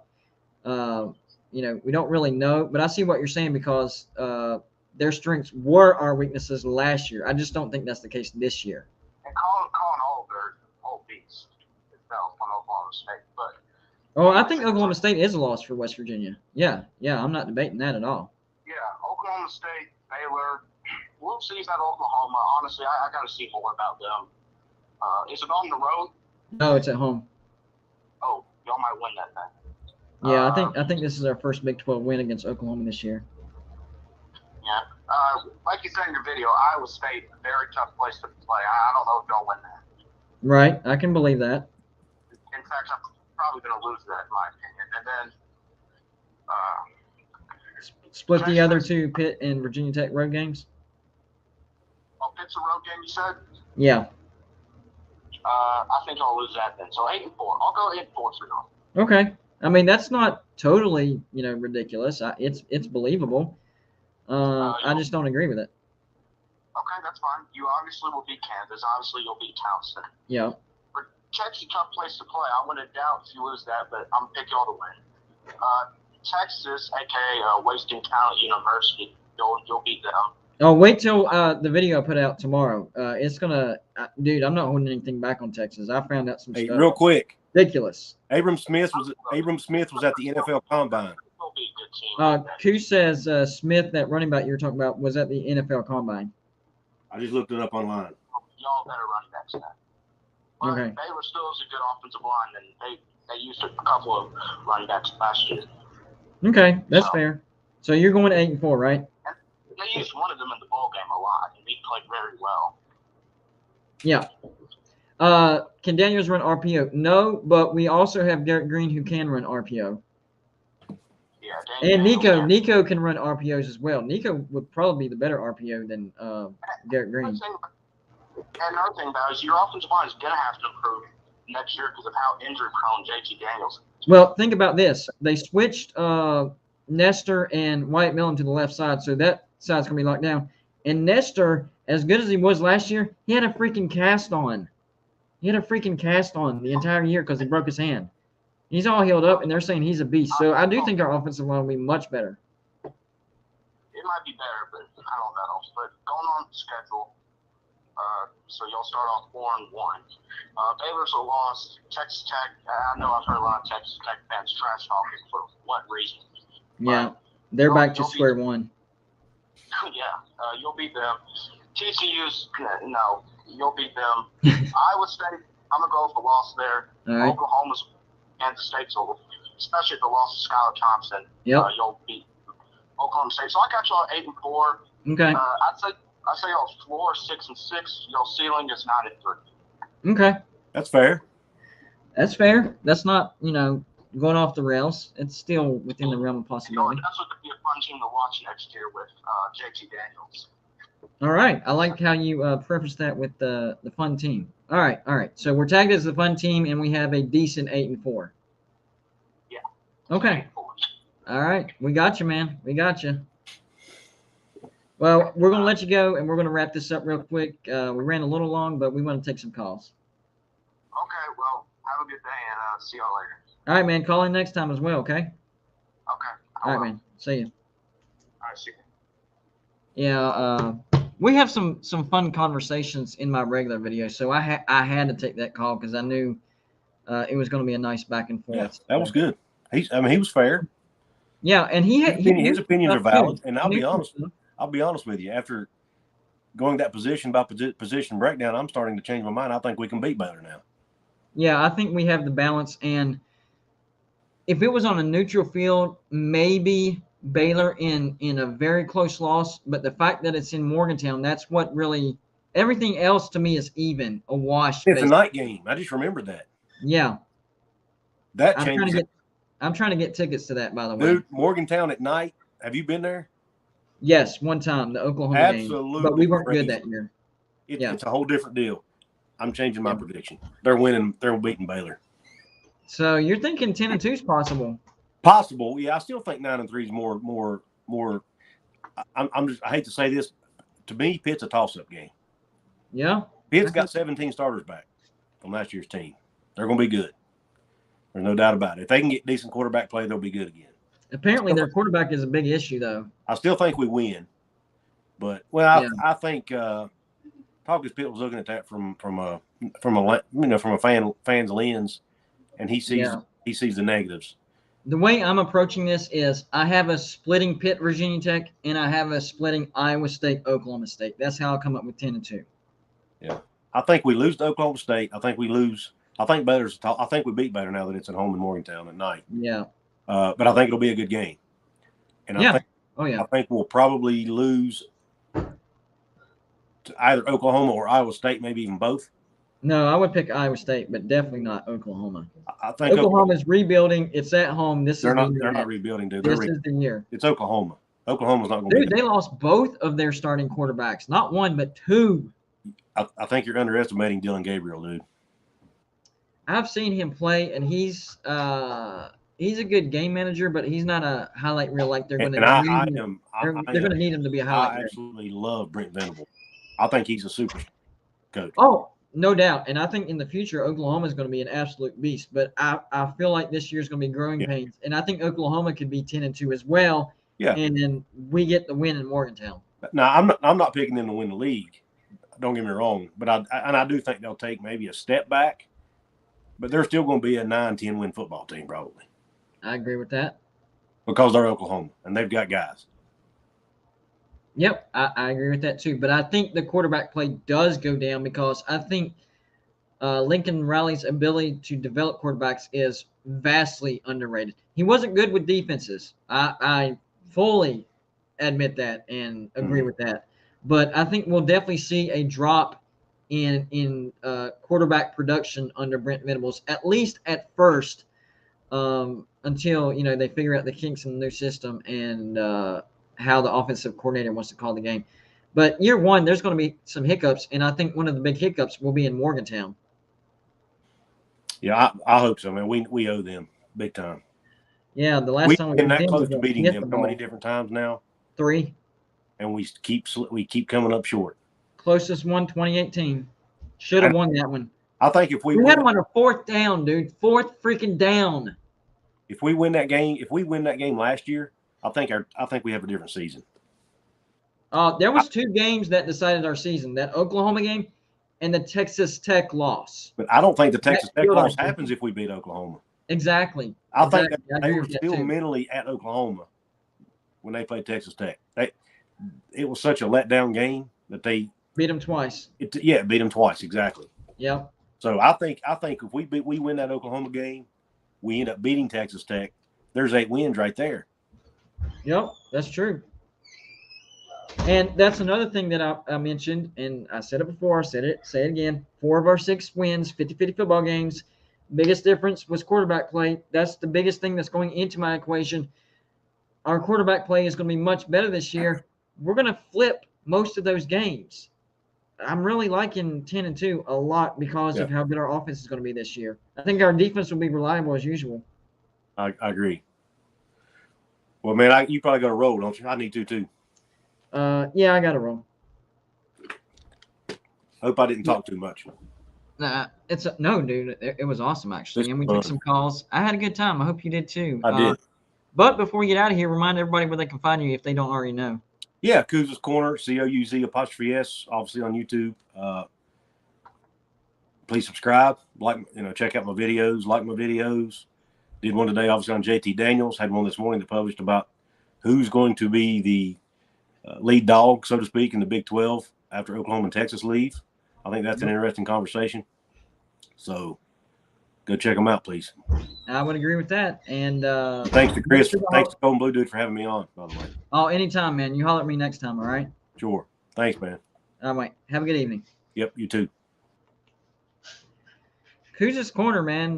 we don't really know. But I see what you're saying because their strengths were our weaknesses last year. I just don't think that's the case this year. And Colin Oliver, whole beast itself on Oklahoma State. But I think Oklahoma State is a loss for West Virginia. Yeah, I'm not debating that at all. yeah, Oklahoma State, Baylor. We'll see about Oklahoma. Honestly, I got to see more about them. Is it on the road? No, it's at home. Oh, y'all might win that then. Yeah, I think this is our first Big 12 win against Oklahoma this year. Yeah. Like you said in your video, Iowa State, a very tough place to play. I don't know if y'all win that. Right, I can believe that. In fact, I'm probably going to lose that, in my opinion. And then Split the other two, Pitt and Virginia Tech road games. Pitt's a road game, you said? Yeah. I think I'll lose that then. So 8-4. I'll go 8-4 for y'all. Okay. I mean, that's not totally, ridiculous. It's believable. I just don't agree with it. Okay, that's fine. You obviously will beat Kansas. Obviously, you'll beat Towson. Yeah. But Tech's a tough place to play. I wouldn't doubt if you lose that, but I'm picking y'all to win. Texas, a.k.a. Wasting Talent University, you'll beat them. Oh, wait till the video I put out tomorrow. It's gonna, dude. I'm not holding anything back on Texas. I found out some Hey, stuff. real quick, Ridiculous. Abram Smith was at the NFL Combine. It'll be a good team. Couz says Smith, that running back you were talking about, was at the NFL Combine. I just looked it up online. Y'all better running backs than that. But Okay. Baylor still is a good offensive line, and they used a couple of running backs last year. Okay, that's fair. So you're going 8-4, right? They used one of them in the bowl game a lot, and he played very well. Yeah. Can Daniels run RPO? No, but we also have Derek Green who can run RPO. Yeah, And Nico can run RPOs as well. Nico would probably be the better RPO than Derek Green. And another thing about it is your offensive line is going to have to improve next year because of how injury-prone JT Daniels is. Well, think about this. They switched Nestor and Wyatt Millen to the left side, so that side's going to be locked down. And Nestor, as good as he was last year, he had a freaking cast on. He had a freaking cast on the entire year because he broke his hand. He's all healed up, and they're saying he's a beast. So I do think our offensive line will be much better. It might be better, but I don't know. But going on the schedule, so y'all start off 4-1. Baylor's a loss. Texas Tech. I know I've heard a lot of Texas Tech fans trash talking for what reason? Yeah, they're back to square one. Yeah, you'll beat them. TCU's no, you'll beat them. Iowa State. I'm gonna go with the loss there. All right. Oklahoma's Kansas State's over, especially if the loss of Skylar Thompson. Yep. You'll beat Oklahoma State. So I got y'all 8-4. Okay. I'd say y'all's floor 6-6. Y'all ceiling is 9-3. Okay. That's fair. That's fair. That's not, going off the rails. It's still within the realm of You know, possibility. that's what could be a fun team to watch next year with JT Daniels. All right. I like how you prefaced that with the fun team. All right. So we're tagged as the fun team, and we have a decent 8-4. Yeah. Okay. All right. We got you, man. We got you. Well, we're going to let you go, and we're going to wrap this up real quick. We ran a little long, but we want to take some calls. Okay, well, have a good day, and see y'all later. All right, man. Call in next time as well, okay? Okay. All right, man. See you. All right, see you. Yeah, we have some fun conversations in my regular video, so I had to take that call because I knew it was going to be a nice back and forth. Yeah, that was good. He was fair. Yeah, and his opinions are valid, and I'll be honest. Too. I'll be honest with you. After going that position by position breakdown, I'm starting to change my mind. I think we can beat Baylor now. Yeah, I think we have the balance, and if it was on a neutral field, maybe Baylor in a very close loss. But the fact that it's in Morgantown, that's what really everything else to me is even a wash. It's basically. a night game. I just remembered that. Yeah, That changes it. I'm trying to get tickets to that, by the way. Dude, Morgantown at night. Have you been there? Yes, one time, the Oklahoma Absolutely game. But we weren't crazy. good that year. It's a whole different deal. I'm changing my prediction. They're winning. They're beating Baylor. So you're thinking 10-2 is possible? Possible, yeah. I still think 9-3 is more. I hate to say this. To me, Pitt's a toss-up game. Yeah. Pitt's got 17 starters back from last year's team. They're going to be good. There's no doubt about it. If they can get decent quarterback play, they'll be good again. Apparently, their quarterback is a big issue, though. I still think we win, but I think Talkers Pitt was looking at that from a fan's lens, and he sees the negatives. The way I'm approaching this is I have a splitting Pitt Virginia Tech, and I have a splitting Iowa State Oklahoma State. That's how I come up with 10-2. Yeah, I think we lose to Oklahoma State. I think we lose. I think we beat Baylor now that it's at home in Morgantown at night. Yeah. But I think it'll be a good game. And I think we'll probably lose to either Oklahoma or Iowa State, maybe even both. No, I would pick Iowa State, but definitely not Oklahoma. I think Oklahoma's rebuilding. It's at home. They're not rebuilding, dude. This is the year. It's Oklahoma. Oklahoma's not going to be. Dude, they lost both of their starting quarterbacks. Not one, but two. I think you're underestimating Dylan Gabriel, dude. I've seen him play, and he's a good game manager, but he's not a highlight reel like they're going to. They're going to need him to be a highlight. I absolutely love Brent Venable. I think he's a super coach. Oh, no doubt. And I think in the future, Oklahoma is going to be an absolute beast. But I feel like this year is going to be growing pains, and I think Oklahoma could be 10-2 as well. Yeah. And then we get the win in Morgantown. Now I'm not picking them to win the league. Don't get me wrong, but I do think they'll take maybe a step back. But they're still going to be a 9-10 win football team, probably. I agree with that. Because they're Oklahoma, and they've got guys. Yep, I agree with that too. But I think the quarterback play does go down because I think Lincoln Riley's ability to develop quarterbacks is vastly underrated. He wasn't good with defenses. I fully admit that and agree with that. But I think we'll definitely see a drop in quarterback production under Brent Venables, at least at first, until they figure out the kinks in the new system and how the offensive coordinator wants to call the game. But year one, there's going to be some hiccups, and I think one of the big hiccups will be in Morgantown. Yeah, I hope so, man. We owe them big time. Yeah, the last time we been that close to beating them how many different times now? 3. And we keep coming up short. Closest one, 2018. Should have won that one. I think if we had them on a 4th down, dude. 4th freaking down. if we win that game last year, I think we have a different season. There was 2 games that decided our season. That Oklahoma game and the Texas Tech loss. But I don't think the Texas Tech killed our loss season. happens if we beat Oklahoma. Exactly. I think Exactly. I they agree were with that still too. mentally at Oklahoma when they played Texas Tech. It was such a letdown game that they Beat them twice. beat them twice, exactly. Yep. So I think if we win that Oklahoma game, we end up beating Texas Tech. There's 8 wins right there. Yep, that's true. And that's another thing that I mentioned, and I said it before, say it again. 4 of our 6 wins, 50-50 football games. Biggest difference was quarterback play. That's the biggest thing that's going into my equation. Our quarterback play is going to be much better this year. We're going to flip most of those games. I'm really liking 10-2 a lot because of how good our offense is going to be this year. I think our defense will be reliable as usual. I agree. Well, man, you probably got to roll, don't you? I need to too. Yeah, I got to roll. Hope I didn't talk too much. No, dude. It was awesome actually, and we fun. took some calls. I had a good time. I hope you did too. I did. But before we get out of here, remind everybody where they can find you if they don't already know. Yeah, Couz's Corner, COUZ''S, obviously on YouTube. Please subscribe, check out my videos, like my videos. Did one today, obviously on JT Daniels. Had one this morning that published about who's going to be the lead dog, so to speak, in the Big 12 after Oklahoma and Texas leave. I think that's an interesting conversation. So go check them out, please. I would agree with that. And thanks to Chris. Thanks to Golden Blue Dude for having me on, by the way. Oh, anytime, man. You holler at me next time, all right? Sure. Thanks, man. All right. Have a good evening. Yep, you too. Couz's Corner, man.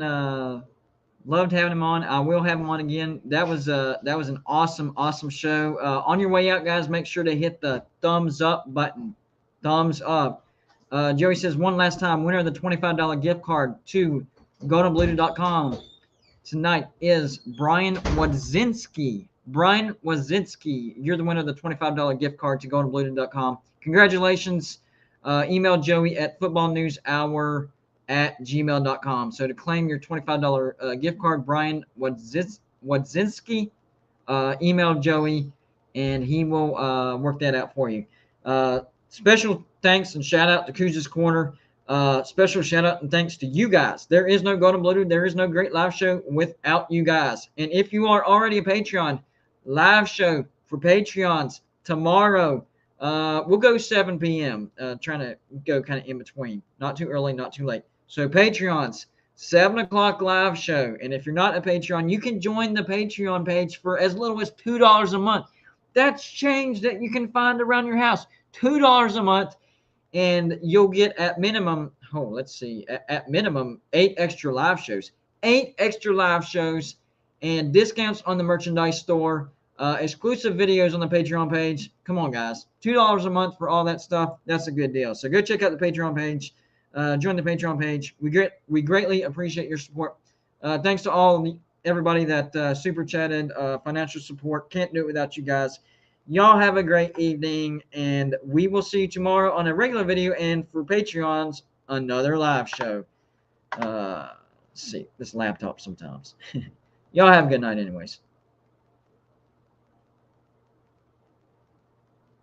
Loved having him on. I will have him on again. That was an awesome show. On your way out, guys, make sure to hit the thumbs up button. Thumbs up. Joey says one last time, winner of the $25 gift card to GoldenBlueDude.com tonight is Brian Wadzinski. Brian Wadzinski, you're the winner of the $25 gift card to GoldenBlueDude.com. Congratulations. Email Joey at footballnewshour@gmail.com. So to claim your $25 gift card, Brian Wadzinski, email Joey, and he will work that out for you. Special thanks and shout out to Couz's Corner. Special shout out and thanks to you guys. There is no Golden Blue Dude. There is no great live show without you guys. And if you are already a Patreon, live show for Patreons tomorrow. We'll go 7 p.m. Trying to go kind of in between. Not too early, not too late. So Patreons, 7 o'clock live show. And if you're not a Patreon, you can join the Patreon page for as little as $2 a month. That's change that you can find around your house. $2 a month. And you'll get at minimum, at minimum 8 extra live shows. 8 extra live shows and discounts on the merchandise store. Exclusive videos on the Patreon page. Come on, guys. $2 a month for all that stuff. That's a good deal. So go check out the Patreon page. Join the Patreon page. We greatly appreciate your support. Thanks to everybody that super chatted, financial support. Can't do it without you guys. Y'all have a great evening, and we will see you tomorrow on a regular video, and for Patreons, another live show. Let's see, this laptop sometimes. Y'all have a good night anyways.